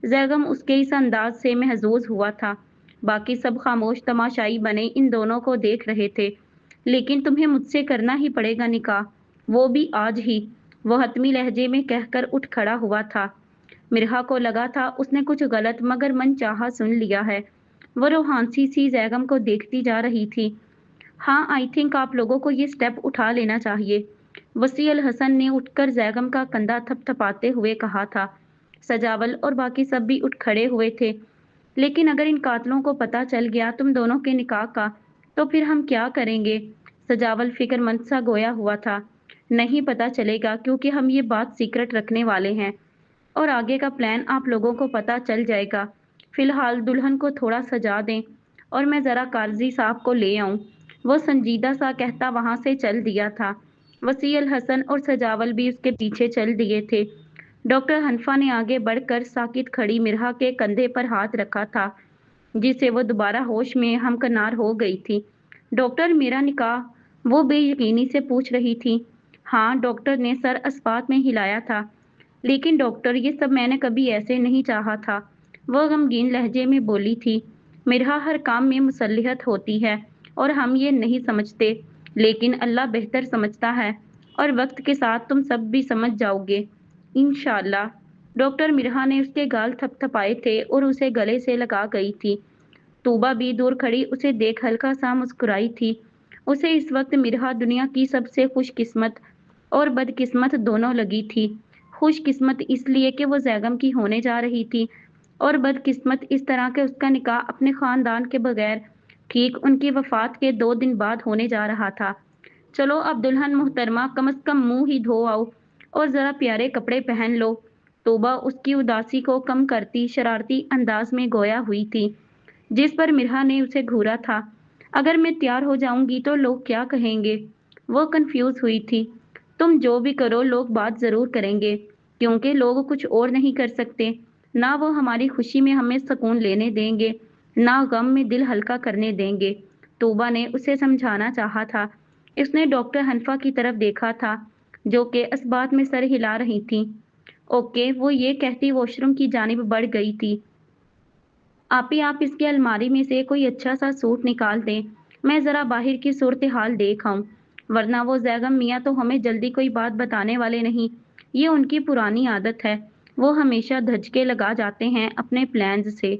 जैगम उसके इस अंदाज से महजूज हुआ था। बाकी सब खामोश तमाशाई बने इन दोनों को देख रहे थे। लेकिन तुम्हें मुझसे करना ही पड़ेगा निकाह, वो भी आज ही। वो हतमी लहजे में कहकर उठ खड़ा हुआ था। मिर्हा को लगा था उसने कुछ गलत मगर मनचाहा सुन लिया है। वो रूहानसी सी जैगम को देखती जा रही थी। हाँ, आई थिंक आप लोगों को ये स्टेप उठा लेना चाहिए। वसी अल हसन ने उठकर जैगम का कंधा थपथपाते हुए कहा था। सजावल और बाकी सब भी उठ खड़े हुए थे। लेकिन अगर इन कातलों को पता चल गया तुम दोनों के निकाह का, तो फिर हम क्या करेंगे? सजावल फिक्रमंद सा गोया हुआ था। नहीं पता चलेगा, क्योंकि हम ये बात सीक्रेट रखने वाले हैं और आगे का प्लान आप लोगों को पता चल जाएगा। फिलहाल दुल्हन को थोड़ा सजा दें और मैं ज़रा काजी साहब को ले आऊं। वो संजीदा सा कहता वहां से चल दिया था। वसी अल हसन और सजावल भी उसके पीछे चल दिए थे। डॉक्टर हनफा ने आगे बढ़कर साकित खड़ी मिरहा के कंधे पर हाथ रखा था, जिससे वो दोबारा होश में हमकनार हो गई थी। डॉक्टर, मेरा निकाह? वो बेयकीनी से पूछ रही थी। हाँ, डॉक्टर ने सर अस्पात में हिलाया था। लेकिन डॉक्टर, ये सब मैंने कभी ऐसे नहीं चाहा था। वह गमगीन लहजे में बोली थी। मिरहा, हर काम में मुसल्लिहत होती है और हम ये नहीं समझते, लेकिन अल्लाह बेहतर समझता है और वक्त के साथ तुम सब भी समझ जाओगे इंशाअल्लाह। डॉक्टर मिरहा ने उसके गाल थपथपाए थे और उसे गले से लगा गई थी। तूबा भी दूर खड़ी उसे देख हल्का सा मुस्कुराई थी। उसे इस वक्त मिरहा दुनिया की सबसे खुशकिस्मत और बदकिस्मत दोनों लगी थी। खुशकिस्मत इसलिए कि वो जैगम की होने जा रही थी, और बदकिस्मत इस तरह के उसका निकाह अपने खानदान के बगैर ठीक उनकी वफात के 2 दिन बाद होने जा रहा था। चलो अब दुल्हन मुहतरमा, कम से कम मुंह ही धो आओ और जरा प्यारे कपड़े पहन लो। तोबा उसकी उदासी को कम करती शरारती अंदाज में गोया हुई थी, जिस पर मिरहा ने उसे घूरा था। अगर मैं तैयार हो जाऊंगी तो लोग क्या कहेंगे? वो कंफ्यूज हुई थी। तुम जो भी करो लोग बात जरूर करेंगे, क्योंकि लोग कुछ और नहीं कर सकते। ना वो हमारी खुशी में हमें सुकून लेने देंगे, ना गम में दिल हल्का करने देंगे। तूबा ने उसे समझाना चाहा था। उसने डॉक्टर हनफा की तरफ देखा था, जो कि अस्बात में सर हिला रही थी। ओके, वो ये कहती वॉशरूम की जानिब बढ़ गई थी। आप इसकी अलमारी में से कोई अच्छा सा सूट निकाल दें, मैं ज़रा बाहर की सूरत हाल देख आऊं। वरना वो जैगम मियाँ तो हमें जल्दी कोई बात बताने वाले नहीं। ये उनकी पुरानी आदत है। वो हमेशा धज्जे लगा जाते हैं अपने प्लान्स से।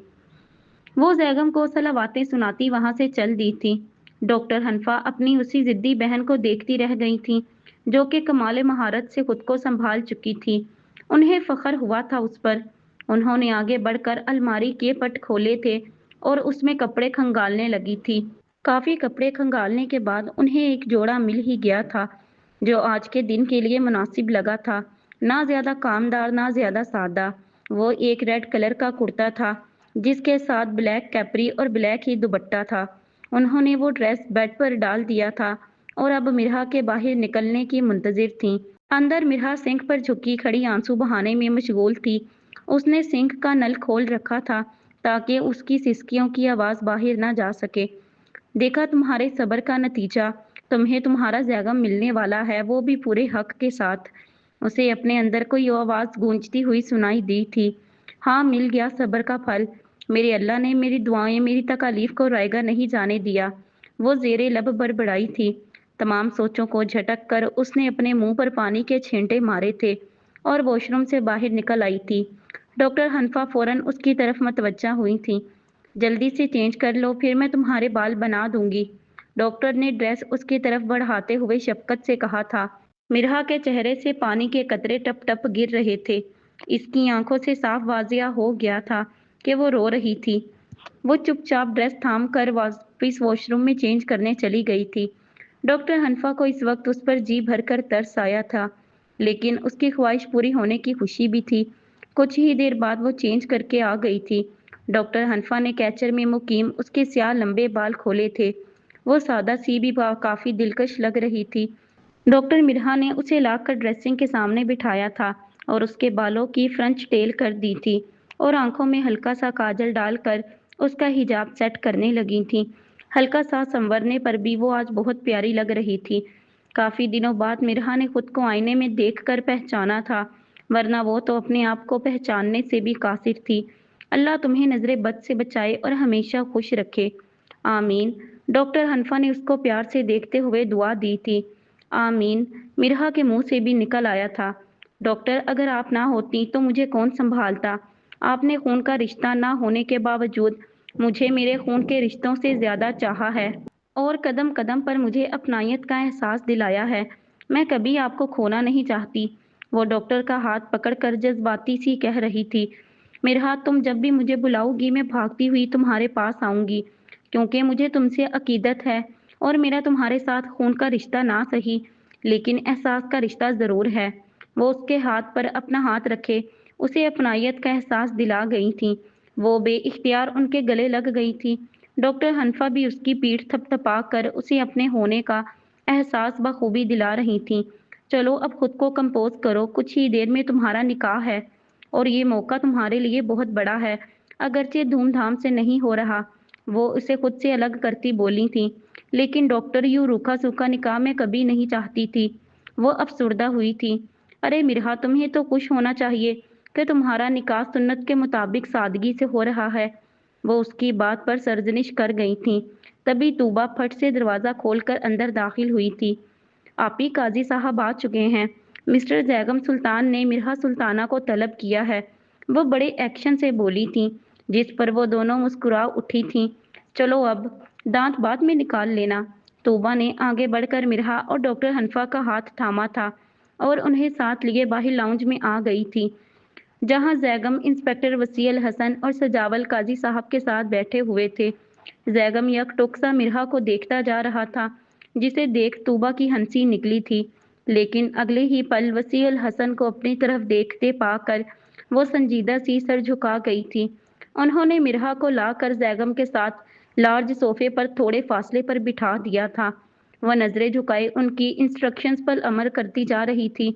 वो जैगम को सलावातें सुनाती वहां से चल दी थी। डॉक्टर हनफा अपनी उसी जिद्दी बहन को देखती रह गई थीं, जो कि कमाल महारत से खुद को संभाल चुकी थी। उन्हें फख्र हुआ था उस पर। उन्होंने आगे बढ़कर अलमारी के पट खोले थे और उसमें कपड़े खंगालने लगी थी। काफी कपड़े खंगालने के बाद उन्हें एक जोड़ा मिल ही गया था, जो आज के दिन के लिए मुनासिब लगा था। ना ज्यादा कामदार, ना ज्यादा सादा। वो एक रेड कलर का कुर्ता था, जिसके साथ ब्लैक कैपरी और ब्लैक ही दुपट्टा था। उन्होंने वो ड्रेस बेड पर डाल दिया था और अब मिरहा के बाहर निकलने की मुंतजिर थीं। अंदर मिरहा सिंक पर झुकी खड़ी आंसू बहाने में मशगूल थी। उसने सिंक का नल खोल रखा था ताकि उसकी सिसकियों की आवाज़ बाहर ना जा सके। देखा तुम्हारे सब्र का नतीजा, तुम्हें तुम्हारा ज़ैगम मिलने वाला है, वो भी पूरे हक के साथ। उसे अपने अंदर कोई आवाज़ गूंजती हुई सुनाई दी थी। हाँ, मिल गया सब्र का फल। मेरे अल्लाह ने मेरी दुआएं, मेरी तकालीफ को रायगा नहीं जाने दिया। वो ज़ेरे लब बड़बड़ाई थी। तमाम सोचों को झटक कर उसने अपने मुंह पर पानी के छींटे मारे थे और वॉशरूम से बाहर निकल आई थी। डॉक्टर हनफा फौरन उसकी तरफ मतवज्जा हुई थी। जल्दी से चेंज कर लो, फिर मैं तुम्हारे बाल बना दूंगी। डॉक्टर ने ड्रेस उसकी तरफ बढ़ाते हुए शफकत से कहा था। मिरहा के चेहरे से पानी के कतरे टप टप गिर रहे थे। इसकी आंखों से साफ वाजिया हो गया था कि वो रो रही थी। वो चुपचाप ड्रेस थाम कर वापस वॉशरूम में चेंज करने चली गई थी। डॉक्टर हनफा को इस वक्त उस पर जी भरकर तरस आया था, लेकिन उसकी ख्वाहिश पूरी होने की खुशी भी थी। कुछ ही देर बाद वो चेंज करके आ गई थी। डॉक्टर हनफा ने कैचर में मुकीम उसके स्याह लंबे बाल खोले थे। वो सादा सी भी काफी दिलकश लग रही थी। डॉक्टर मिरहा ने उसे लाकर ड्रेसिंग के सामने बिठाया था और उसके बालों की फ्रंच टेल कर दी थी और आंखों में हल्का सा काजल डालकर उसका हिजाब सेट करने लगी थी। हल्का सा संवरने पर भी वो आज बहुत प्यारी लग रही थी। काफी दिनों बाद मिरहा ने खुद को आईने में देखकर पहचाना था, वरना वो तो अपने आप को पहचानने से भी कासिर थी। अल्लाह तुम्हें नजरे बद से बचाए और हमेशा खुश रखे। आमीन। डॉक्टर हनफा ने उसको प्यार से देखते हुए दुआ दी थी। आमीन मिरहा के मुंह से भी निकल आया था। डॉक्टर, अगर आप ना होती तो मुझे कौन संभालता? आपने खून का रिश्ता ना होने के बावजूद मुझे मेरे खून के रिश्तों से ज्यादा चाहा है और कदम कदम पर मुझे अपनायत का एहसास दिलाया है। मैं कभी आपको खोना नहीं चाहती। वो डॉक्टर का हाथ पकड़कर जज्बाती सी कह रही थी। मिरहा, तुम जब भी मुझे बुलाओगी मैं भागती हुई तुम्हारे पास आऊंगी, क्योंकि मुझे तुमसे अकीदत है और मेरा तुम्हारे साथ खून का रिश्ता ना सही, लेकिन एहसास का रिश्ता ज़रूर है। वो उसके हाथ पर अपना हाथ रखे उसे अपनायत का एहसास दिला गई थी। वो बेइख्तियार उनके गले लग गई थी। डॉक्टर हनफा भी उसकी पीठ थपथपा कर उसे अपने होने का एहसास बखूबी दिला रही थी। चलो अब खुद को कंपोज करो, कुछ ही देर में तुम्हारा निकाह है और ये मौका तुम्हारे लिए बहुत बड़ा है, अगरचे धूमधाम से नहीं हो रहा। वो उसे खुद से अलग करती बोली थी। लेकिन डॉक्टर, यूं रूखा सूखा निकाह मैं कभी नहीं चाहती थी। वो अफसुर्दा हुई थी। अरे मिरहा, तुम्हें तो खुश होना चाहिए कि तुम्हारा निकाह सुन्नत के मुताबिक सादगी से हो रहा है। वो उसकी बात पर सरजनिश कर गई थी। तभी तूबा फट से दरवाजा खोलकर अंदर दाखिल हुई थी। आप ही काजी साहब आ चुके हैं। मिस्टर जैगम सुल्तान ने मिरहा सुल्ताना को तलब किया है। वो बड़े एक्शन से बोली थी, जिस पर वो दोनों मुस्कुरा उठी थीं। चलो अब, दांत बाद में निकाल लेना। तूबा ने आगे बढ़कर मिरहा और डॉक्टर हनफा का हाथ थामा था और उन्हें साथ लिए बाहर लाउंज में आ गई थी, जहां जैगम, इंस्पेक्टर वसील हसन और सजावल काजी साहब के साथ बैठे हुए थे। जैगम यकटुक मिरहा को देखता जा रहा था, जिसे देख तूबा की हंसी निकली थी, लेकिन अगले ही पल वसील हसन को अपनी तरफ देखते पाकर वो संजीदा सी सर झुका गई थी। उन्होंने मिरहा को लाकर जैगम के साथ लार्ज सोफे पर थोड़े फासले पर बिठा दिया था। वह नजरें झुकाए उनकी इंस्ट्रक्शंस पर अमल करती जा रही थी।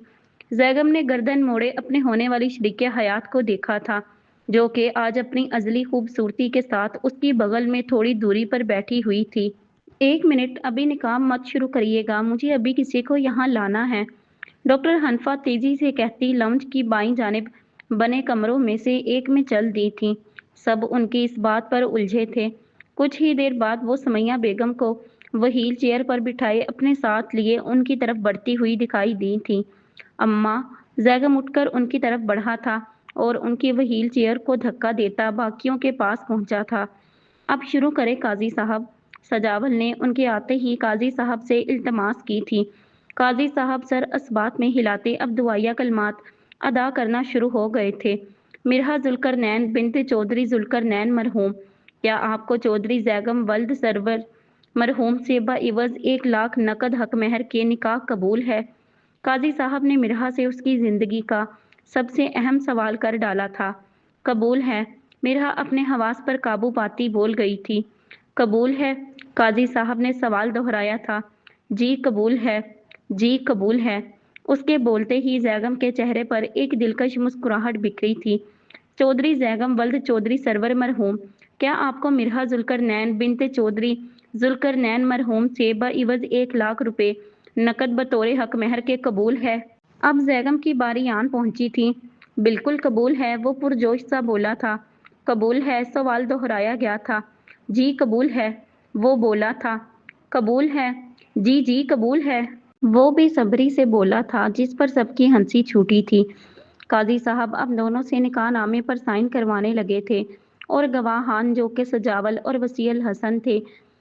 जैगम ने गर्दन मोड़े अपने होने वाली शरीके हयात को देखा था, जो कि आज अपनी अजली खूबसूरती के साथ उसकी बगल में थोड़ी दूरी पर बैठी हुई थी। एक मिनट, अभी निकाह मत शुरू करिएगा, मुझे अभी किसी को यहाँ लाना है। डॉक्टर हनफा तेजी से कहती लाउंज की बाईं जानिब बने कमरों में से एक में चल दी थी। सब उनकी इस बात पर उलझे थे। कुछ ही देर बाद वो समैया बेगम को व्हील चेयर पर बिठाए अपने साथ लिए उनकी तरफ बढ़ती हुई दिखाई दी थी। अम्मा। जैगम उठकर उनकी तरफ बढ़ा था और उनकी व्हील चेयर को धक्का देता बाकियों के पास पहुंचा था। अब शुरू करें काजी साहब। सजावल ने उनके आते ही काजी साहब से इल्तमास की थी। काजी साहब सर असबात में हिलाते अब दुआया कलमात अदा करना शुरू हो गए थे। मिर्हा जुल्करनैन बिनते चौधरी जुल्करनैन मरहूम, क्या आपको चौधरी जैगम वल्द सरवर मरहूम से बइवज 1 लाख नकद हक महर के निकाह कबूल है? काजी साहब ने मिर्हा से उसकी जिंदगी का सबसे अहम सवाल कर डाला था। कबूल है, मिर्हा अपने हवास पर काबू पाती बोल गई थी। कबूल है, काजी साहब ने सवाल दोहराया था। जी कबूल है, जी कबूल है। उसके बोलते ही जैगम के चेहरे पर एक दिलकश मुस्कुराहट बिखरी थी। चौधरी जैगम वल्द चौधरी सरवर मरहूम, क्या आपको मिर्हा जुल्करनैन बिनते चौधरी जुल्करनैन मरहूम से बइवज 1 लाख रुपए नकद बतौर हक महर के कबूल है? अब जैगम की बारी आन पहुंची थी। बिल्कुल कबूल है, वो पुरजोश सा बोला था। कबूल है, सवाल दोहराया गया था। जी कबूल है, वो बोला था। कबूल है, जी जी कबूल है, वो बेसब्री से बोला था, जिस पर सबकी हंसी छूटी थी। काजी साहब अब दोनों से निकाह नामे पर साइन करवाने लगे थे और गवाहान जो कि सजावल और वसील हसन थे,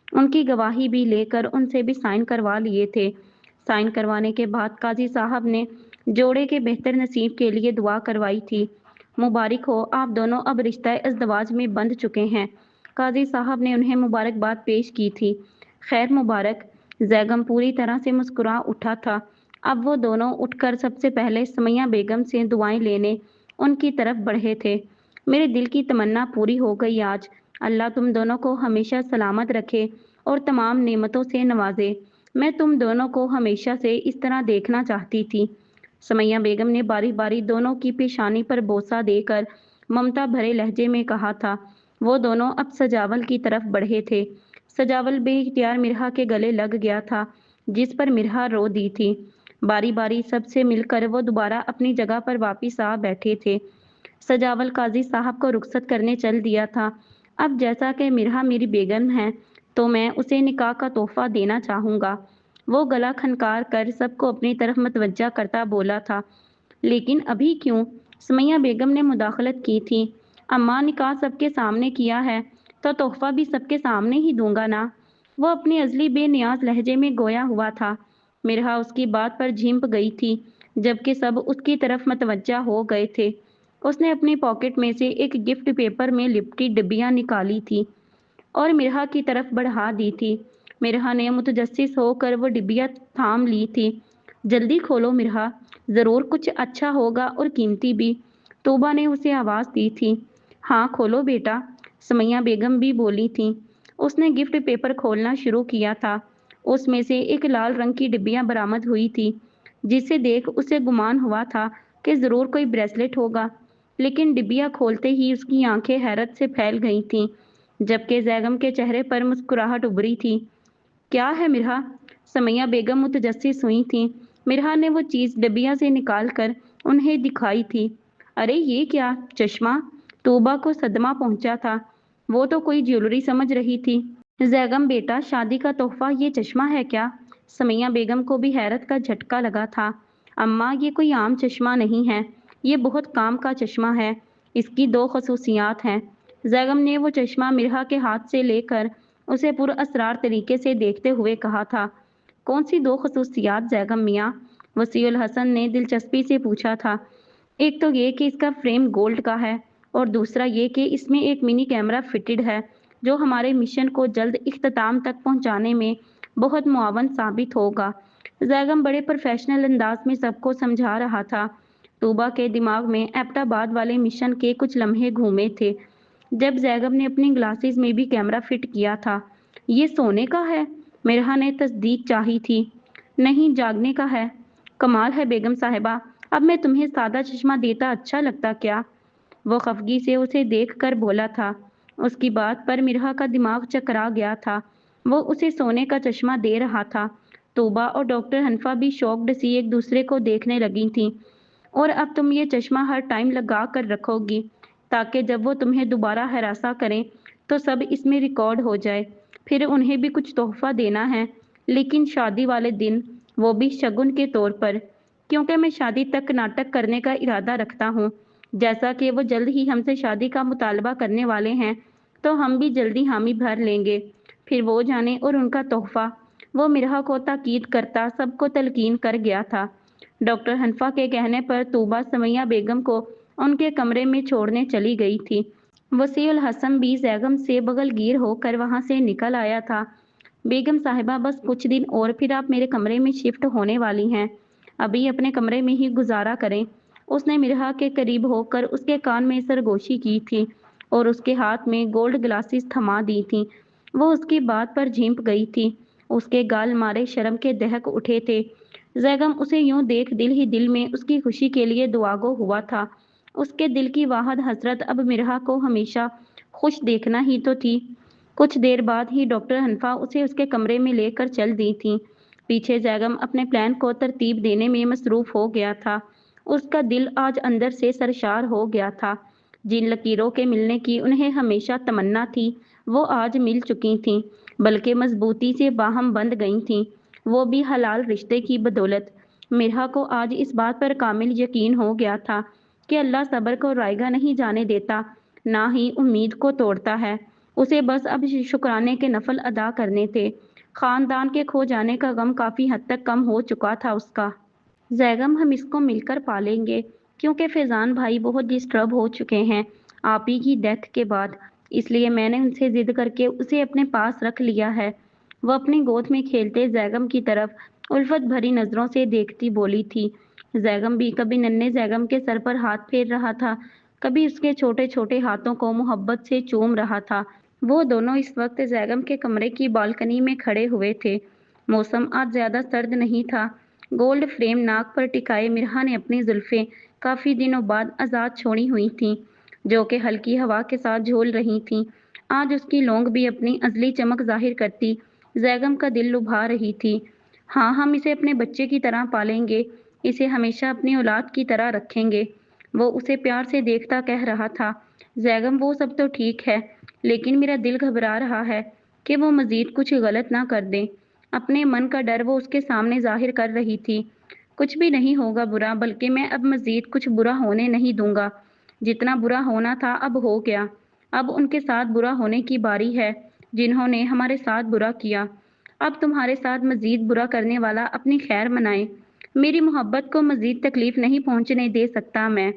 उनकी गवाही भी लेकर उनसे भी साइन करवा लिए थे। साइन करवाने के बाद काजी साहब ने जोड़े के बेहतर नसीब के लिए दुआ करवाई थी। मुबारक हो, आप दोनों अब रिश्ता इज़्दवाज में बंध चुके हैं। काजी साहब ने उन्हें मुबारकबाद पेश की थी। खैर मुबारक। जैगम पूरी तरह से मुस्कुरा उठा था। अब वो दोनों उठकर सबसे पहले सुमैया बेगम से दुआएं लेने उनकी तरफ बढ़े थे। मेरे दिल की तमन्ना पूरी हो गई आज। अल्लाह तुम दोनों को हमेशा सलामत रखे और तमाम नेमतों से नवाजे। मैं तुम दोनों को हमेशा से इस तरह देखना चाहती थी। सुमैया बेगम ने बारी बारी दोनों की पेशानी पर बोसा देकर ममता भरे लहजे में कहा था। वो दोनों अब सजावल की तरफ बढ़े थे। सजावल बेइख्तियार मिर्हा के गले लग गया था, जिस पर मिर्हा रो दी थी। बारी बारी सबसे मिलकर वो दोबारा अपनी जगह पर वापिस आ बैठे थे। सजावल काजी साहब को रुखसत करने चल दिया था। अब जैसा कि मिर्हा मेरी बेगम है, तो मैं उसे निकाह का तोहफा देना चाहूँगा। वो गला खनकार कर सबको अपनी तरफ मतवज्जा करता बोला था। लेकिन अभी क्यों? सुमैया बेगम ने मुदाखलत की थी। अम्मा, निकाह सबके सामने किया है, तो तोहफा भी सबके सामने ही दूंगा ना। वो अपनी अजली बेनियाज लहजे में गोया हुआ था। मिर्हा उसकी बात पर झिंप गई थी, जबकि सब उसकी तरफ मतवज्जा हो गए थे। उसने अपनी पॉकेट में से एक गिफ्ट पेपर में लिपटी डिब्बियां निकाली थी और मिर्हा की तरफ बढ़ा दी थी। मिर्हा ने मुतजस्सिस होकर वो डिब्बियां थाम ली थी। जल्दी खोलो मिर्हा, ज़रूर कुछ अच्छा होगा और कीमती भी। तोबा ने उसे आवाज़ दी थी। हाँ खोलो बेटा, सुमैया बेगम भी बोली थी। उसने गिफ्ट पेपर खोलना शुरू किया था। उसमें से एक लाल रंग की डिब्बियां बरामद हुई थी, जिसे देख उसे गुमान हुआ था कि ज़रूर कोई ब्रेसलेट होगा। लेकिन डिब्बियां खोलते ही उसकी आंखें हैरत से फैल गई थीं, जबकि जैगम के चेहरे पर मुस्कुराहट उभरी थी। क्या है मिर्हा? सुमैया बेगम मुतजस्सिस हुई थीं। मिर्हा ने वो चीज़ डिब्बिया से निकाल कर उन्हें दिखाई थी। अरे ये क्या? चश्मा? तोबा को सदमा पहुंचा था। वो तो कोई ज्वेलरी समझ रही थी। जैगम बेटा, शादी का तोहफा ये चश्मा है क्या? सुमैया बेगम को भी हैरत का झटका लगा था। अम्मा, ये कोई आम चश्मा नहीं है, ये बहुत काम का चश्मा है। इसकी 2 खसूसियात हैं। जैगम ने वो चश्मा मिर्हा के हाथ से लेकर उसे पुरअसरार तरीके से देखते हुए कहा था। कौन सी 2 खसूसियात जैगम मियाँ? वसीउल हसन ने दिलचस्पी से पूछा था। एक तो ये कि इसका फ्रेम गोल्ड का है और दूसरा ये कि इसमें एक मिनी कैमरा फिटेड है, जो हमारे मिशन को जल्द इख्तिताम तक पहुंचाने में बहुत मुआवन साबित होगा। जैगम बड़े प्रोफेशनल अंदाज में सबको समझा रहा था। तूबा के दिमाग में एबटाबाद वाले मिशन के कुछ लम्हे घूमे थे, जब जैगम ने अपनी ग्लासेस में भी कैमरा फिट किया था। ये सोने का है? मिर्हा ने तस्दीक चाही थी। नहीं, जागने का है। कमाल है बेगम साहिबा, अब मैं तुम्हें सादा चश्मा देता अच्छा लगता क्या? वो खफगी से उसे देखकर बोला था। उसकी बात पर मिर्हा का दिमाग चकरा गया था। वो उसे सोने का चश्मा दे रहा था। तोबा और डॉक्टर हनफा भी शॉक्ड सी एक दूसरे को देखने लगी थीं। और अब तुम ये चश्मा हर टाइम लगा कर रखोगी, ताकि जब वो तुम्हें दोबारा हरासा करें तो सब इसमें रिकॉर्ड हो जाए। फिर उन्हें भी कुछ तोहफा देना है, लेकिन शादी वाले दिन, वो भी शगुन के तौर पर, क्योंकि मैं शादी तक नाटक करने का इरादा रखता हूँ। जैसा कि वो जल्द ही हमसे शादी का मुतालबा करने वाले हैं, तो हम भी जल्दी हामी भर लेंगे। پھر وہ جانے اور ان کا تحفہ۔ وہ مرحا کو تاکید کرتا سب کو تلقین کر گیا تھا۔ ڈاکٹر حنفا کے کہنے پر طوبہ سمیہ بیگم کو ان کے کمرے میں چھوڑنے چلی گئی تھی۔ وسیع الحسن بھی زیغم سے بغل گیر ہو کر وہاں سے نکل آیا تھا۔ بیگم صاحبہ بس کچھ دن اور پھر آپ میرے کمرے میں شفٹ ہونے والی ہیں، ابھی اپنے کمرے میں ہی گزارا کریں۔ اس نے مرحا کے قریب ہو کر اس کے کان میں سرگوشی کی تھی اور اس کے ہاتھ میں گولڈ گلاسز تھما دی تھی۔ وہ اس کی بات پر جھنپ گئی تھی۔ اس کے گال مارے شرم کے دہک اٹھے تھے۔ زیغم اسے یوں دیکھ دل ہی دل میں اس کی خوشی کے لیے دعاگو ہوا تھا۔ اس کے دل کی واحد حسرت اب مرحا کو ہمیشہ خوش دیکھنا ہی تو تھی۔ کچھ دیر بعد ہی ڈاکٹر حنفا اسے اس کے کمرے میں لے کر چل دی تھیں۔ پیچھے زیغم اپنے پلان کو ترتیب دینے میں مصروف ہو گیا تھا۔ اس کا دل آج اندر سے سرشار ہو گیا تھا۔ جن لکیروں کے ملنے کی انہیں ہمیشہ تمنا تھی وہ آج مل چکی تھیں، بلکہ مضبوطی سے باہم بندھ گئی تھیں، وہ بھی حلال رشتے کی بدولت۔ مرحا کو آج اس بات پر کامل یقین ہو گیا تھا کہ اللہ صبر کو رائگاں نہیں جانے دیتا، نہ ہی امید کو توڑتا ہے۔ اسے بس اب شکرانے کے نفل ادا کرنے تھے۔ خاندان کے کھو جانے کا غم کافی حد تک کم ہو چکا تھا اس کا۔ زیغم ہم اس کو مل کر پالیں گے، کیونکہ فیضان بھائی بہت ڈسٹرب ہو چکے ہیں آپ ہی کی ڈیتھ کے بعد، اس لیے میں نے ان سے ضد کر کے اسے اپنے پاس رکھ لیا ہے۔ وہ اپنی گود میں کھیلتے زیغم کی طرف الفت بھری نظروں سے دیکھتی بولی تھی۔ زیغم بھی کبھی ننھے زیغم کے سر پر ہاتھ پھیر رہا تھا، کبھی اس کے چھوٹے چھوٹے ہاتھوں کو محبت سے چوم رہا تھا۔ وہ دونوں اس وقت زیغم کے کمرے کی بالکنی میں کھڑے ہوئے تھے۔ موسم آج زیادہ سرد نہیں تھا۔ گولڈ فریم ناک پر ٹکائے مرحا نے اپنی زلفیں کافی دنوں بعد آزاد چھوڑی ہوئی تھیں، جو کہ ہلکی ہوا کے ساتھ جھول رہی تھیں۔ آج اس کی لونگ بھی اپنی ازلی چمک ظاہر کرتی زیغم کا دل لبھا رہی تھی۔ ہاں، ہم اسے اپنے بچے کی طرح پالیں گے، اسے ہمیشہ اپنی اولاد کی طرح رکھیں گے، وہ اسے پیار سے دیکھتا کہہ رہا تھا۔ زیغم وہ سب تو ٹھیک ہے، لیکن میرا دل گھبرا رہا ہے کہ وہ مزید کچھ غلط نہ کر دیں۔ اپنے من کا ڈر وہ اس کے سامنے ظاہر کر رہی تھی۔ کچھ بھی نہیں ہوگا برا، بلکہ میں اب مزید کچھ برا ہونے نہیں دوں گا۔ جتنا برا ہونا تھا اب ہو گیا، اب ان کے ساتھ برا ہونے کی باری ہے جنہوں نے ہمارے ساتھ برا کیا۔ اب تمہارے ساتھ مزید برا کرنے والا اپنی خیر منائے، میری محبت کو مزید تکلیف نہیں پہنچنے دے سکتا میں۔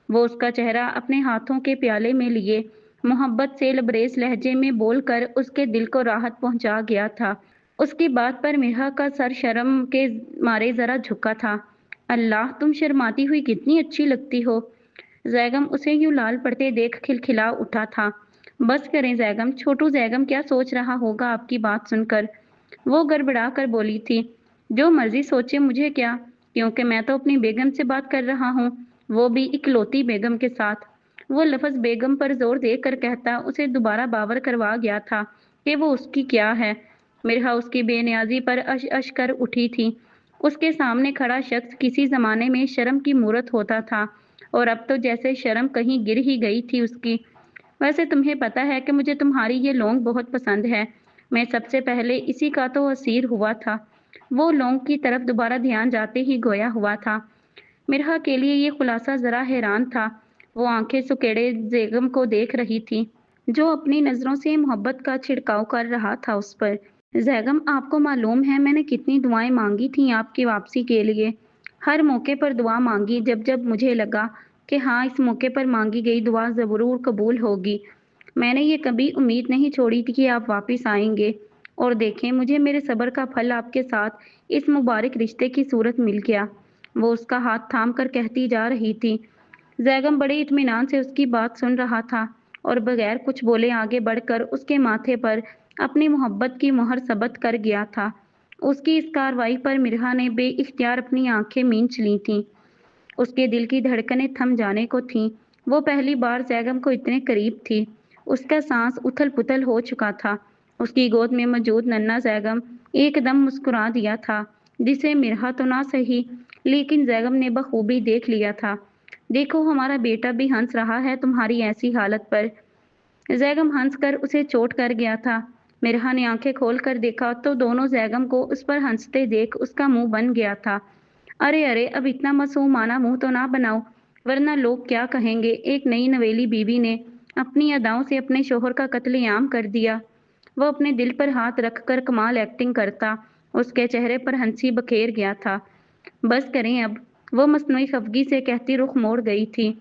وہ اس کا چہرہ اپنے ہاتھوں کے پیالے میں لیے محبت سے لبریز لہجے میں بول کر اس کے دل کو راحت پہنچا گیا تھا۔ اس کی بات پر مرحا کا سر شرم کے مارے ذرا جھکا تھا۔ اللہ، تم شرماتی ہوئی کتنی اچھی لگتی ہو۔ زیغم اسے یوں لال پڑتے دیکھ کھلکھلا اٹھا تھا۔ بس کریں زیغم، چھوٹو زیغم کیا سوچ رہا ہوگا آپ کی بات سن کر؟ وہ گڑبڑا کر بولی تھی۔ جو مرضی سوچے، مجھے کیا، کیونکہ میں تو اپنی بیگم سے بات کر رہا ہوں، وہ بھی اکلوتی بیگم کے ساتھ۔ وہ لفظ بیگم پر زور دے کر کہتا اسے دوبارہ باور کروا گیا تھا کہ وہ اس کی کیا ہے۔ مرحا اس کی بے نیازی پر اش اش کر اٹھی تھی۔ اس کے سامنے کھڑا شخص کسی زمانے میں شرم کی مورت ہوتا تھا، اور اب تو جیسے شرم کہیں گر ہی گئی تھی اس کی۔ ویسے تمہیں پتہ ہے کہ مجھے تمہاری یہ لونگ بہت پسند ہے، میں سب سے پہلے اسی کا تو اسیر ہوا تھا۔ وہ لونگ کی طرف دوبارہ دھیان جاتے ہی گویا ہوا تھا۔ مرحا کے لیے یہ خلاصہ ذرا حیران تھا۔ وہ آنکھیں سکیڑے زیغم کو دیکھ رہی تھی، جو اپنی نظروں سے محبت کا چھڑکاؤ کر رہا تھا اس پر۔ زیغم، آپ کو معلوم ہے میں نے کتنی دعائیں مانگی تھیں آپ کی واپسی کے لیے۔ ہر موقع پر دعا مانگی، جب جب مجھے لگا کہ ہاں، اس موقع پر مانگی گئی دعا ضرور قبول ہوگی۔ میں نے یہ کبھی امید نہیں چھوڑی تھی کہ آپ واپس آئیں گے، اور دیکھیں، مجھے میرے صبر کا پھل آپ کے ساتھ اس مبارک رشتے کی صورت مل گیا۔ وہ اس کا ہاتھ تھام کر کہتی جا رہی تھی۔ زیغم بڑے اطمینان سے اس کی بات سن رہا تھا اور بغیر کچھ بولے آگے بڑھ کر اس کے ماتھے پر اپنی محبت کی مہر ثبت کر گیا تھا۔ اس کی اس کارروائی پر مرحا نے بے اختیار اپنی آنکھیں مینچ لی تھیں۔ اس کے دل کی دھڑکنیں تھم جانے کو تھیں۔ وہ پہلی بار زیغم کو اتنے قریب تھی۔ اس کا سانس اتھل پتھل ہو چکا تھا۔ اس کی گود میں موجود ننھا زیغم ایک دم مسکرا دیا تھا، جسے مرحا تو نہ سہی، لیکن زیغم نے بخوبی دیکھ لیا تھا۔ دیکھو، ہمارا بیٹا بھی ہنس رہا ہے تمہاری ایسی حالت پر۔ زیغم ہنس کر اسے چوٹ کر گیا تھا۔ مرحا نے آنکھیں کھول کر دیکھا تو دونوں زیغم کو اس پر ہنستے دیکھ اس کا منہ بن گیا تھا۔ ارے ارے، اب اتنا معصومانہ منہ تو نہ بناؤ، ورنہ لوگ کیا کہیں گے۔ ایک نئی نویلی بیوی نے اپنی اداؤں سے اپنے شوہر کا قتل عام کر دیا۔ وہ اپنے دل پر ہاتھ رکھ کر کمال ایکٹنگ کرتا۔ اس کے چہرے پر ہنسی بکھیر گیا تھا۔ بس کریں اب، وہ مصنوعی خفگی سے کہتی رخ موڑ گئی تھی۔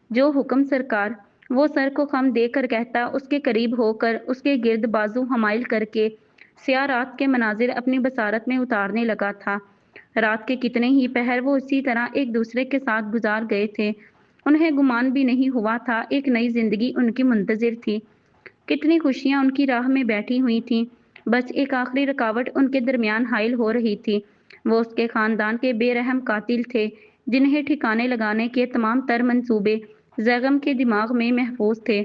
جو حکم سرکار، وہ سر کو خم دے کر کہتا، اس کے قریب ہو کر اس کے گرد بازو حمائل کر کے سیاہ رات کے مناظر اپنی بصارت میں اتارنے لگا تھا۔ رات کے کتنے ہی پہر وہ اسی طرح ایک دوسرے کے ساتھ گزار گئے تھے۔ انہیں گمان بھی نہیں ہوا تھا ایک نئی زندگی ان کی منتظر تھی۔ کتنی خوشیاں ان کی راہ میں بیٹھی ہوئی تھیں، بس ایک آخری رکاوٹ ان کے درمیان حائل ہو رہی تھی۔ وہ اس کے خاندان کے بے رحم قاتل تھے، جنہیں ٹھکانے لگانے کے تمام تر منصوبے زیغم کے دماغ میں محفوظ تھے۔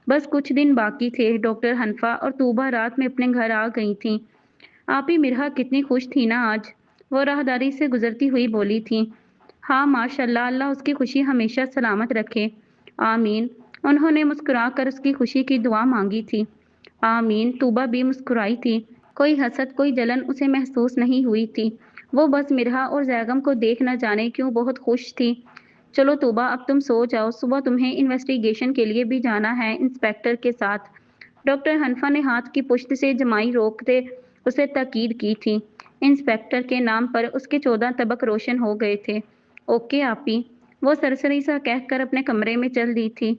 بس کچھ دن باقی تھے۔ ڈاکٹر حنفا اور طوبا رات میں اپنے گھر آ گئی تھیں۔ آپی مرحا کتنی خوش تھی نا آج، وہ راہداری سے گزرتی ہوئی بولی تھی۔ ہاں ماشاء اللہ، اللہ اس کی خوشی ہمیشہ سلامت رکھے۔ آمین۔ انہوں نے مسکرا کر اس کی خوشی کی دعا مانگی تھی۔ آمین۔ طوبا بھی مسکرائی تھی۔ کوئی حسد، کوئی جلن اسے محسوس نہیں ہوئی تھی۔ وہ بس مرحا اور زیغم کو دیکھ نہ جانے کیوں بہت خوش تھی۔ چلو طوبا، اب تم سو جاؤ، صبح تمہیں انویسٹیگیشن کے لیے بھی جانا ہے انسپکٹر کے ساتھ۔ ڈاکٹر حنفا نے ہاتھ کی پشت سے جمائی روکتے اسے تاکید کی تھی۔ انسپکٹر کے نام پر اس کے 14 طبق روشن ہو گئے تھے۔ اوکے آپی، وہ سرسری سا کہہ کر اپنے کمرے میں چل دی تھی۔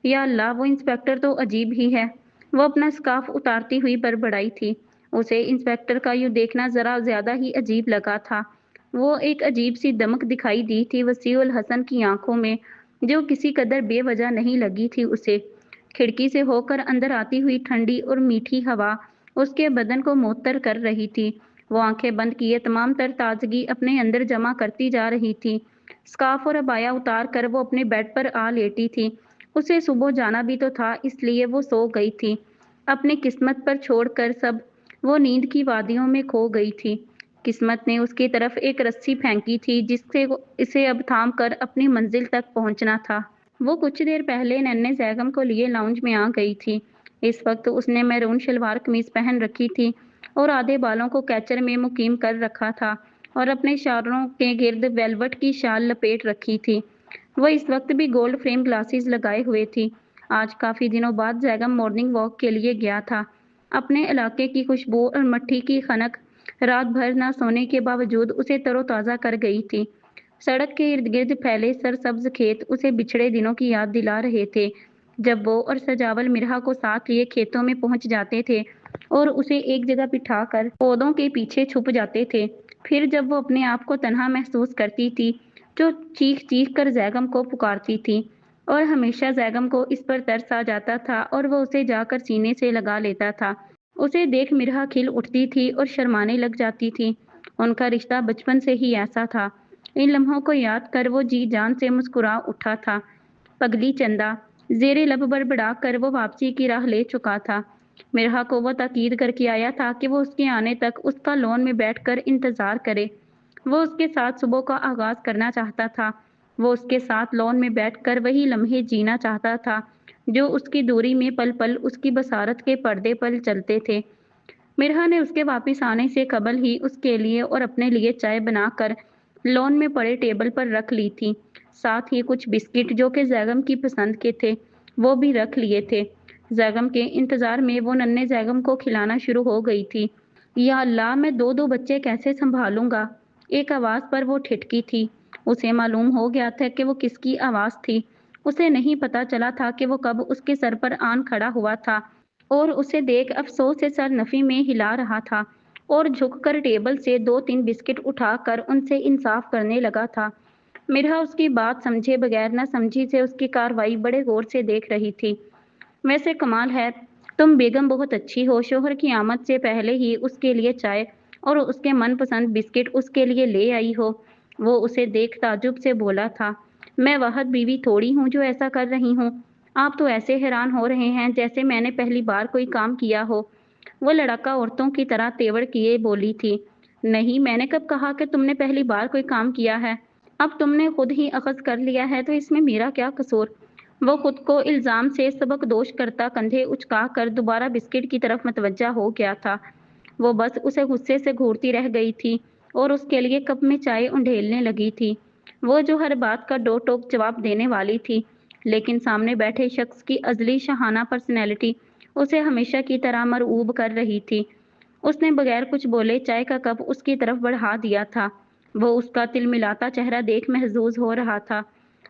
یا اللہ، وہ انسپکٹر تو عجیب ہی ہے، وہ اپنا اسکارف اتارتی ہوئی بڑبڑائی تھی۔ اسے انسپکٹر کا یوں دیکھنا ذرا زیادہ ہی عجیب لگا تھا۔ وہ ایک عجیب سی دمک دکھائی دی تھی وسیع الحسن کی آنکھوں میں، جو کسی قدر بے وجہ نہیں لگی تھی اسے۔ کھڑکی سے ہو کر اندر آتی ہوئی ٹھنڈی اور میٹھی ہوا اس کے بدن کو معطر کر رہی تھی۔ وہ آنکھیں بند کیے تمام تر تازگی اپنے اندر جمع کرتی جا رہی تھی۔ اسکارف اور عبایا اتار کر وہ اپنے بیڈ پر آ لیٹی تھی۔ اسے صبح جانا بھی تو تھا، اس لیے وہ سو گئی تھی۔ اپنی قسمت پر چھوڑ کر سب، وہ نیند کی وادیوں میں کھو گئی تھی۔ قسمت نے اس کی طرف ایک رسی پھینکی تھی جس سے اسے اب تھام کر اپنی منزل تک پہنچنا تھا۔ وہ کچھ دیر پہلے ننھے زیغم کو لیے لاؤنج میں آ گئی تھی۔ اس وقت اس نے میرون شلوار قمیض پہن رکھی تھی اور آدھے بالوں کو کیچر میں مقیم کر رکھا تھا اور اپنے شانوں کے گرد ویلوٹ کی شال لپیٹ رکھی تھی۔ وہ اس وقت بھی گولڈ فریم گلاسز لگائے ہوئے تھی۔ آج کافی دنوں بعد زیغم مارننگ واک کے لیے گیا تھا۔ اپنے علاقے کی خوشبو اور مٹی کی خنک رات بھر نہ سونے کے باوجود اسے تر و تازہ کر گئی تھی۔ سڑک کے ارد گرد پھیلے سرسبز کھیت اسے بچھڑے دنوں کی یاد دلا رہے تھے، جب وہ اور سجاول مرحا کو ساتھ لیے کھیتوں میں پہنچ جاتے تھے اور اسے ایک جگہ بٹھا کر پودوں کے پیچھے چھپ جاتے تھے۔ پھر جب وہ اپنے آپ کو تنہا محسوس کرتی تھی تو چیخ چیخ کر زیغم کو پکارتی تھی، اور ہمیشہ زیغم کو اس پر ترس آ جاتا تھا اور وہ اسے جا کر سینے سے لگا لیتا تھا۔ اسے دیکھ مرحا کھل اٹھتی تھی اور شرمانے لگ جاتی تھی۔ ان کا رشتہ بچپن سے ہی ایسا تھا۔ ان لمحوں کو یاد کر وہ جی جان سے مسکرا اٹھا تھا۔ پگلی چندا، زیر لب بڑبڑا کر وہ واپسی کی راہ لے چکا تھا۔ مرحا کو وہ تاکید کر کے آیا تھا کہ وہ اس کے آنے تک اس کا لون میں بیٹھ کر انتظار کرے۔ وہ اس کے ساتھ صبح کا آغاز کرنا چاہتا تھا۔ وہ اس کے ساتھ لون میں بیٹھ کر وہی لمحے جینا چاہتا تھا جو اس کی دوری میں پل پل اس کی بصارت کے پردے پر چلتے تھے۔ مرحا نے اس کے واپس آنے سے قبل ہی اس کے لیے اور اپنے لیے چائے بنا کر لون میں پڑے ٹیبل پر رکھ لی تھی۔ ساتھ ہی کچھ بسکٹ جو کہ زیغم کی پسند کے تھے وہ بھی رکھ لیے تھے۔ زیغم کے انتظار میں وہ ننھے زیغم کو کھلانا شروع ہو گئی تھی۔ یا اللہ، میں دو بچے کیسے سنبھالوں گا؟ ایک آواز پر وہ ٹھٹکی تھی۔ اسے معلوم ہو گیا تھا کہ وہ کس کی آواز تھی۔ اسے نہیں پتا چلا تھا کہ وہ کب اس کے سر پر آن کھڑا ہوا تھا اور اسے دیکھ افسوس سے سر نفی میں ہلا رہا تھا اور جھک کر ٹیبل سے 2-3 بسکٹ اٹھا کر ان سے انصاف کرنے لگا تھا۔ مرحا اس کی بات سمجھے بغیر نہ سمجھی سے اس کی کارروائی بڑے غور سے دیکھ رہی تھی۔ ویسے کمال ہے، تم بیگم بہت اچھی ہو، شوہر کی آمد سے پہلے ہی اس کے لیے چائے اور اس کے من پسند بسکٹ اس کے لیے لے آئی ہو۔ وہ اسے دیکھ تعجب سے بولا تھا۔ میں واحد بیوی تھوڑی ہوں جو ایسا کر رہی ہوں۔ آپ تو ایسے حیران ہو رہے ہیں جیسے میں نے پہلی بار کوئی کام کیا ہو۔ وہ لڑکا عورتوں کی طرح تیور کیے بولی تھی۔ نہیں، میں نے کب کہا کہ تم نے پہلی بار کوئی کام کیا ہے؟ اب تم نے خود ہی اخذ کر لیا ہے تو اس میں میرا کیا قصور؟ وہ خود کو الزام سے سبک دوش کرتا کندھے اچکا کر دوبارہ بسکٹ کی طرف متوجہ ہو گیا تھا۔ وہ بس اسے غصے سے گھورتی رہ گئی تھی اور اس کے لیے کپ میں چائے انڈھیلنے لگی تھی۔ وہ جو ہر بات کا ڈو ٹوک جواب دینے والی تھی، لیکن سامنے بیٹھے شخص کی ازلی شاہانہ پرسنالٹی उसे हमेशा की तरह मरऊब कर रही थी। उसने बगैर कुछ बोले चाय का कप उसकी तरफ बढ़ा दिया था। वो उसका तिलमिलाता चेहरा देख महजूज हो रहा था।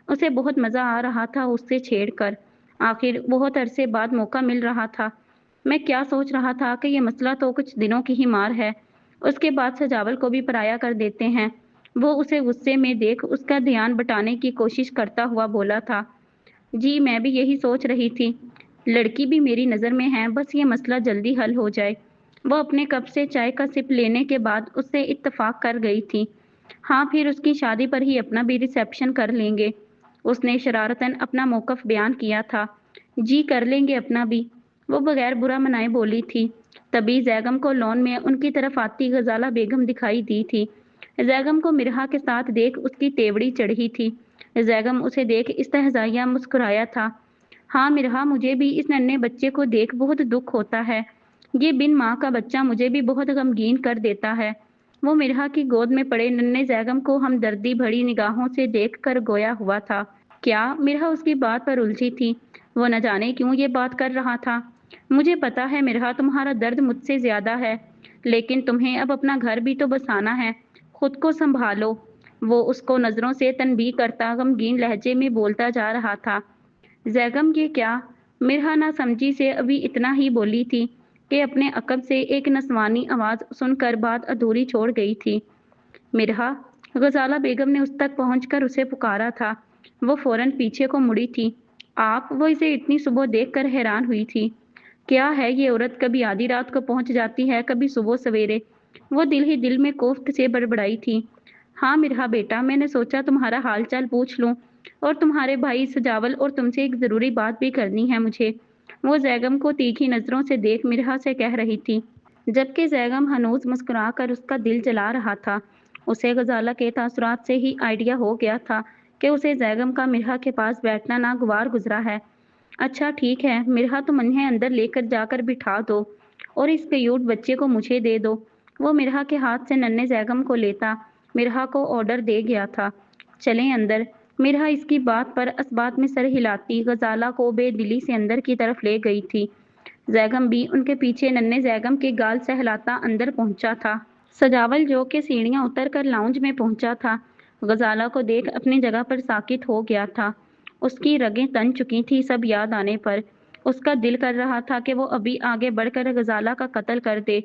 उसे बहुत मज़ा आ रहा था उससे छेड़कर। आखिर बहुत अरसे बाद मौका मिल रहा था। मैं क्या सोच रहा था कि ये मसला तो कुछ दिनों की ही मार है। उसके बाद सजावल को भी पराया कर देते हैं। वो उसे गुस्से में देख उसका ध्यान बटाने की कोशिश करता हुआ बोला था। जी, मैं भी यही सोच रही थी। लड़की भी मेरी नज़र में है, बस ये मसला जल्दी हल हो जाए। वो अपने कप से चाय का सिप लेने के बाद उससे इत्तेफाक कर गई थी। हाँ, फिर उसकी शादी पर ही अपना भी रिसेप्शन कर लेंगे। उसने शरारतन अपना मौक़िफ़ बयान किया था। जी, कर लेंगे अपना भी। वो बगैर बुरा मनाए बोली थी। तभी ज़ैगम को लॉन में उनकी तरफ आती गज़ाला बेगम दिखाई दी थी। ज़ैगम को मिरहा के साथ देख उसकी तेवड़ी चढ़ी थी। ज़ैगम उसे देख इस्तहज़ाइया मुस्कुराया था। हाँ मिरहा, मुझे भी इस नन्हे बच्चे को देख बहुत दुख होता है। ये बिन माँ का बच्चा मुझे भी बहुत गमगीन कर देता है। वो मिरहा की गोद में पड़े नन्हे ज़ैगम को हमदर्दी भरी निगाहों से देखकर गोया हुआ था। क्या? मिरहा उसकी बात पर उलझी थी। वो न जाने क्यों ये बात कर रहा था। मुझे पता है मिरहा, तुम्हारा दर्द मुझसे ज़्यादा है, लेकिन तुम्हें अब अपना घर भी तो बसाना है। खुद को संभालो। वो उसको नज़रों से तनबीह करता गमगीन लहजे में बोलता जा रहा था। ज़ैगम ये क्या? मिरहा नासमझी से अभी इतना ही बोली थी कि अपने अकब से एक नस्वानी आवाज़ सुनकर बात अधूरी छोड़ गई थी। मिरहा, गज़ाला बेगम ने उस तक पहुंचकर उसे पुकारा था। वो फौरन पीछे को मुड़ी थी। आप? वो इसे इतनी सुबह देखकर हैरान हुई थी। क्या है ये औरत, कभी आधी रात को पहुंच जाती है, कभी सुबह सवेरे। वो दिल ही दिल में कोफ्त से बड़बड़ाई थी। हाँ मिरहा बेटा, मैंने सोचा तुम्हारा हाल चाल पूछ लूं, और तुम्हारे भाई सजावल और तुमसे एक ज़रूरी बात भी करनी है मुझे। वो ज़ैगम को तीखी नज़रों से देख मिरहा से कह रही थी, जबकि ज़ैगम हनूज मुस्कुरा कर उसका दिल जला रहा था। उसे गजाला के तासुरात से ही आइडिया हो गया था कि उसे ज़ैगम का मिरहा के पास बैठना नागवार गुजरा है। अच्छा ठीक है मिरहा, तुम इन्हें अंदर लेकर जाकर बिठा दो और इस क्यूट बच्चे को मुझे दे दो। वो मिरहा के हाथ से नन्हे ज़ैगम को लेता मिरहा को ऑर्डर दे गया था। चलें अंदर। मिरहा इसकी बात पर असबात में सर हिलाती गजाला को बेदिली से अंदर की तरफ ले गई थी। ज़ैगम भी उनके पीछे नन्हे ज़ैगम के गाल सहलाता अंदर पहुंचा था। सजावल जो कि सीढ़ियां उतर कर लाउंज में पहुंचा था, गजाला को देख अपनी जगह पर साकित हो गया था। उसकी रगें तन चुकी थी सब याद आने पर। उसका दिल कर रहा था कि वो अभी आगे बढ़कर गजाला का कत्ल कर दे,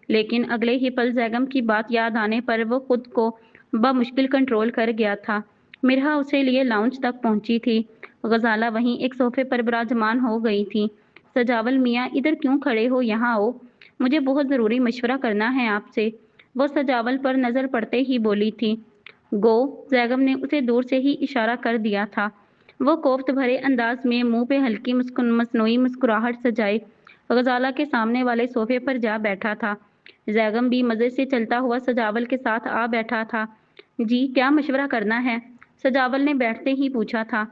लेकिन अगले ही पल ज़ैगम की बात याद आने पर वो खुद को बमुश्किल कंट्रोल कर गया था। मिरहा उसे लिए लाउंज तक पहुंची थी। गजाला वहीं एक सोफे पर विराजमान हो गई थी। सजावल मियाँ, इधर क्यों खड़े हो, यहाँ आओ, मुझे बहुत ज़रूरी मशवरा करना है आपसे। वो सजावल पर नज़र पड़ते ही बोली थी। गो। ज़ैगम ने उसे दूर से ही इशारा कर दिया था। वो कोफ्त भरे अंदाज में मुंह पे हल्की मसनूई मुस्कुराहट सजाए गजाला के सामने वाले सोफे पर जा बैठा था। ज़ैगम भी मज़े से चलता हुआ सजावल के साथ आ बैठा था। जी, क्या मशवरा करना है? सजावल ने बैठते ही पूछा था।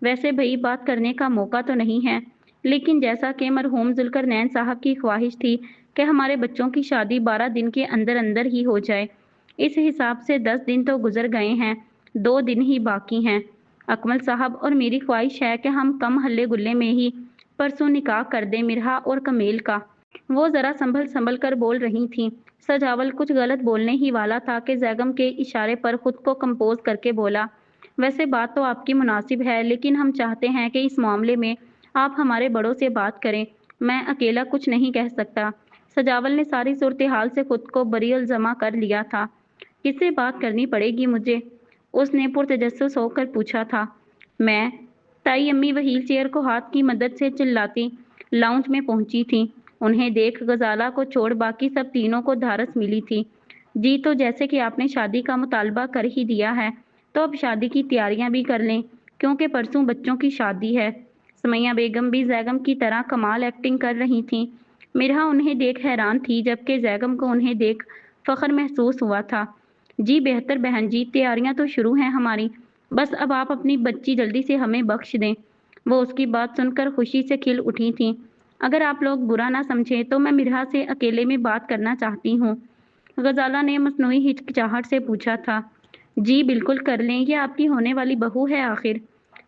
वैसे भई बात करने का मौका तो नहीं है, लेकिन जैसा कि मरहूम जुल्करनैन साहब की ख्वाहिश थी कि हमारे बच्चों की शादी 12 दिन के अंदर अंदर ही हो जाए, इस हिसाब से 10 दिन तो गुजर गए हैं, 2 दिन ही बाकी हैं। अकमल साहब, और मेरी ख्वाहिश है कि हम कम हल्ले गुल्ले में ही परसों निकाह कर दें मिरहा और कमेल का। वो ज़रा संभल संभल कर बोल रही थीं। सजावल कुछ गलत बोलने ही वाला था कि ज़ैगम के इशारे पर खुद को कंपोज करके बोला, वैसे बात तो आपकी मुनासिब है, लेकिन हम चाहते हैं कि इस मामले में आप हमारे बड़ों से बात करें। मैं अकेला कुछ नहीं कह सकता। सजावल ने सारी सूरत हाल से खुद को बरीअल जमा कर लिया था। किससे बात करनी पड़ेगी मुझे? उसने पुरतजस्सुस होकर पूछा था। मैं। ताई अम्मी व्हील चेयर को हाथ की मदद से चिल्लाती लाउंज में पहुंची थीं। उन्हें देख गजाला को छोड़ बाकी सब तीनों को धारस मिली थी। जी, तो जैसे कि आपने शादी का मुतालबा कर ही दिया है, तो अब शादी की तैयारियां भी कर लें, क्योंकि परसों बच्चों की शादी है। सुमैया बेगम भी ज़ैगम की तरह कमाल एक्टिंग कर रही थीं। मिरहा उन्हें देख हैरान थी, जबकि ज़ैगम को उन्हें देख फ़ख्र महसूस हुआ था। जी बेहतर बहन जी, तैयारियां तो शुरू हैं हमारी, बस अब आप अपनी बच्ची जल्दी से हमें बख्श दें। वो उसकी बात सुनकर खुशी से खिल उठी थीं। अगर आप लोग बुरा ना समझें तो मैं मिरहा से अकेले में बात करना चाहती हूँ। गजाला ने मसनूई हिचकिचाहट से पूछा था। जी बिल्कुल कर लें, ये आपकी होने वाली बहू है आखिर।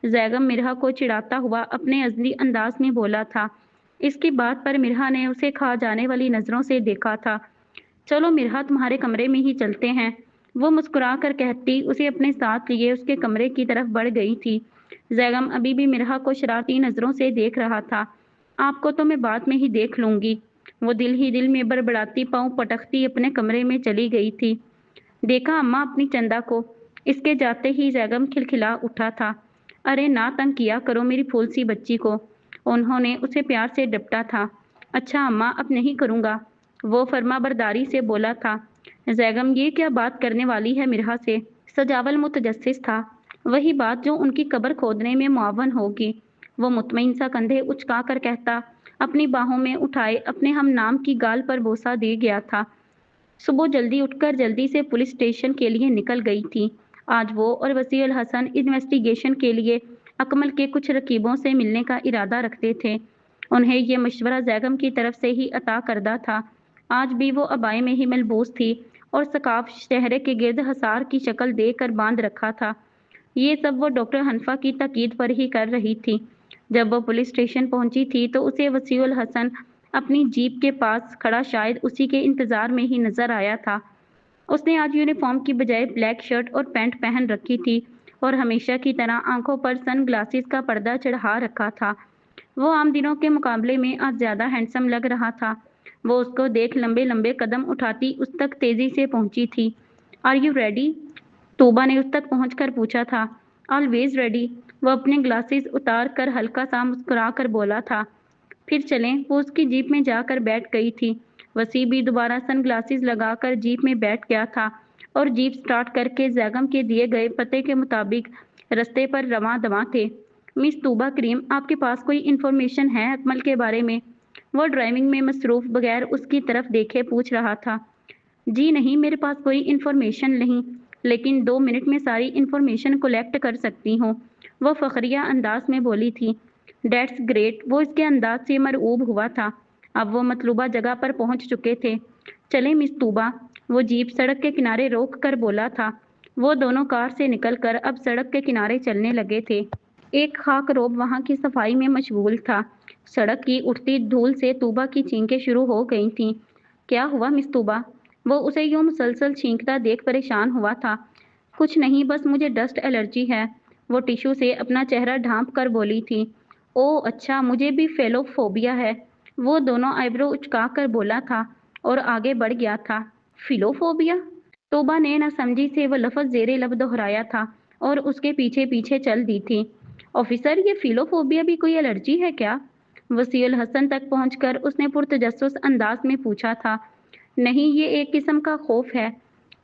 ज़ैगम मिरहा को चिढ़ाता हुआ अपने अज़ली अंदाज में बोला था। इसकी बात पर मिरहा ने उसे खा जाने वाली नजरों से देखा था। चलो मिरहा, तुम्हारे कमरे में ही चलते हैं। वो मुस्कुरा कर कहती उसे अपने साथ लिए उसके कमरे की तरफ बढ़ गई थी। जैगम अभी भी मिरहा को शरारती नजरों से देख रहा था। आपको तो मैं बाद में ही देख लूंगी। वो दिल ही दिल में बड़बड़ाती पाँव पटकती अपने कमरे में चली गई थी। देखा अम्मा अपनी चंदा को। इसके जाते ही जैगम खिलखिला उठा था। अरे ना तंग किया करो मेरी फूल सी बच्ची को। उन्होंने उसे प्यार से डपटा था। अच्छा अम्मा, अब नहीं करूँगा, वो फर्माबरदारी से बोला था। जैगम ये क्या बात करने वाली है मिरहा से? सजावल मुतजस्सिस था। वही बात जो उनकी कब्र खोदने में मुआवन होगी। वो मुतमईन सा कंधे उचका कर कहता, अपनी बाहों में उठाए अपने हम नाम की गाल पर बोसा दे गया था। सुबह जल्दी उठकर जल्दी से पुलिस स्टेशन के लिए निकल गई थी। आज वो और वसीउल हसन इन्वेस्टिगेशन के लिए अकमल के कुछ रकीबों से मिलने का इरादा रखते थे। उन्हें ये मशवरा जैगम की तरफ से ही अता करदा था। आज भी वो अबाए में ही मलबूस थी और सकाफ चेहरे के गिर्द हसार की शक्ल देकर बांध रखा था। ये सब वो डॉक्टर हनफा की ताकीद पर ही कर रही थी। जब वो पुलिस स्टेशन पहुंची थी तो उसे वसीउल हसन अपनी जीप के पास खड़ा शायद उसी के इंतजार में ही नजर आया था। उसने आज यूनिफॉर्म की बजाय ब्लैक शर्ट और पैंट पहन रखी थी और हमेशा की तरह आंखों पर सन ग्लासेस का पर्दा चढ़ा रखा था। वो आम दिनों के मुकाबले में आज ज्यादा हैंडसम लग रहा था। वो उसको देख लंबे लंबे कदम उठाती उस तक तेजी से पहुंची थी। Are you ready? तोबा ने उस तक पहुंचकर पूछा था। ऑलवेज रेडी, वो अपने ग्लासेस उतार कर हल्का सा मुस्कुरा कर बोला था। फिर चलें। वो उसकी जीप में जाकर बैठ गई थी। वसी भी दोबारा सन ग्लासेस लगाकर जीप में बैठ गया था और जीप स्टार्ट करके जैगम के दिए गए पते के मुताबिक रास्ते पर रवां दवां थे। मिस तूबा करीम, आपके पास कोई इन्फॉर्मेशन है अकमल के बारे में? वो ड्राइविंग में मसरूफ बगैर उसकी तरफ देखे पूछ रहा था। जी नहीं, मेरे पास कोई इन्फॉर्मेशन नहीं, लेकिन 2 मिनट में सारी इन्फॉर्मेशन कलेक्ट कर सकती हूँ, वो फखरिया अंदाज में बोली थी। डेट्स ग्रेट, वो इसके अंदाज से मरऊब हुआ था। अब वो मतलूबा जगह पर पहुंच चुके थे। चले मिस तूबा, वो जीप सड़क के किनारे रोक कर बोला था। वो दोनों कार से निकलकर अब सड़क के किनारे चलने लगे थे। एक खाक रोब वहां की सफाई में मशगूल था। सड़क की उठती धूल से तूबा की छींकें शुरू हो गई थीं। क्या हुआ मिस तूबा? वो उसे यूं मुसलसल छींकता देख परेशान हुआ था। कुछ नहीं, बस मुझे डस्ट एलर्जी है, वो टिश्यू से अपना चेहरा ढांप कर बोली थी। ओह अच्छा, मुझे भी फेलोफोबिया है, वो दोनों आईब्रो उचका कर बोला था और आगे बढ़ गया था। फिलोफोबिया? तोबा ने न समझी से वो लफ्ज जेरे लब दोहराया था और उसके पीछे पीछे चल दी थी। ऑफिसर, ये फिलोफोबिया भी कोई एलर्जी है क्या? वसीउल हसन तक पहुंचकर उसने पुरतजस्सुस अंदाज में पूछा था। नहीं, ये एक किस्म का खौफ है।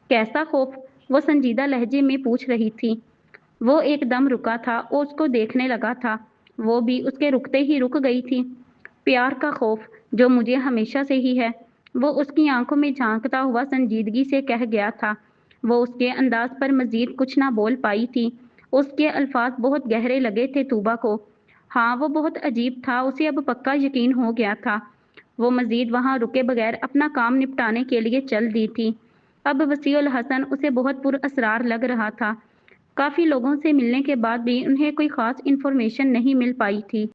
कैसा खौफ? वो संजीदा लहजे में पूछ रही थी। वो एकदम रुका था और उसको देखने लगा था। वो भी उसके रुकते ही रुक गई थी। प्यार का खौफ, जो मुझे हमेशा से ही है, वो उसकी आंखों में झांकता हुआ संजीदगी से कह गया था। वो उसके अंदाज पर मजीद कुछ ना बोल पाई थी। उसके अल्फाज बहुत गहरे लगे थे तूबा को। हाँ, वो बहुत अजीब था, उसे अब पक्का यकीन हो गया था। वो मजीद वहां रुके बगैर अपना काम निपटाने के लिए चल दी थी। अब वसीउल हसन उसे बहुत पुरअसरार लग रहा था। काफ़ी लोगों से मिलने के बाद भी उन्हें कोई ख़ास इन्फॉर्मेशन नहीं मिल पाई थी।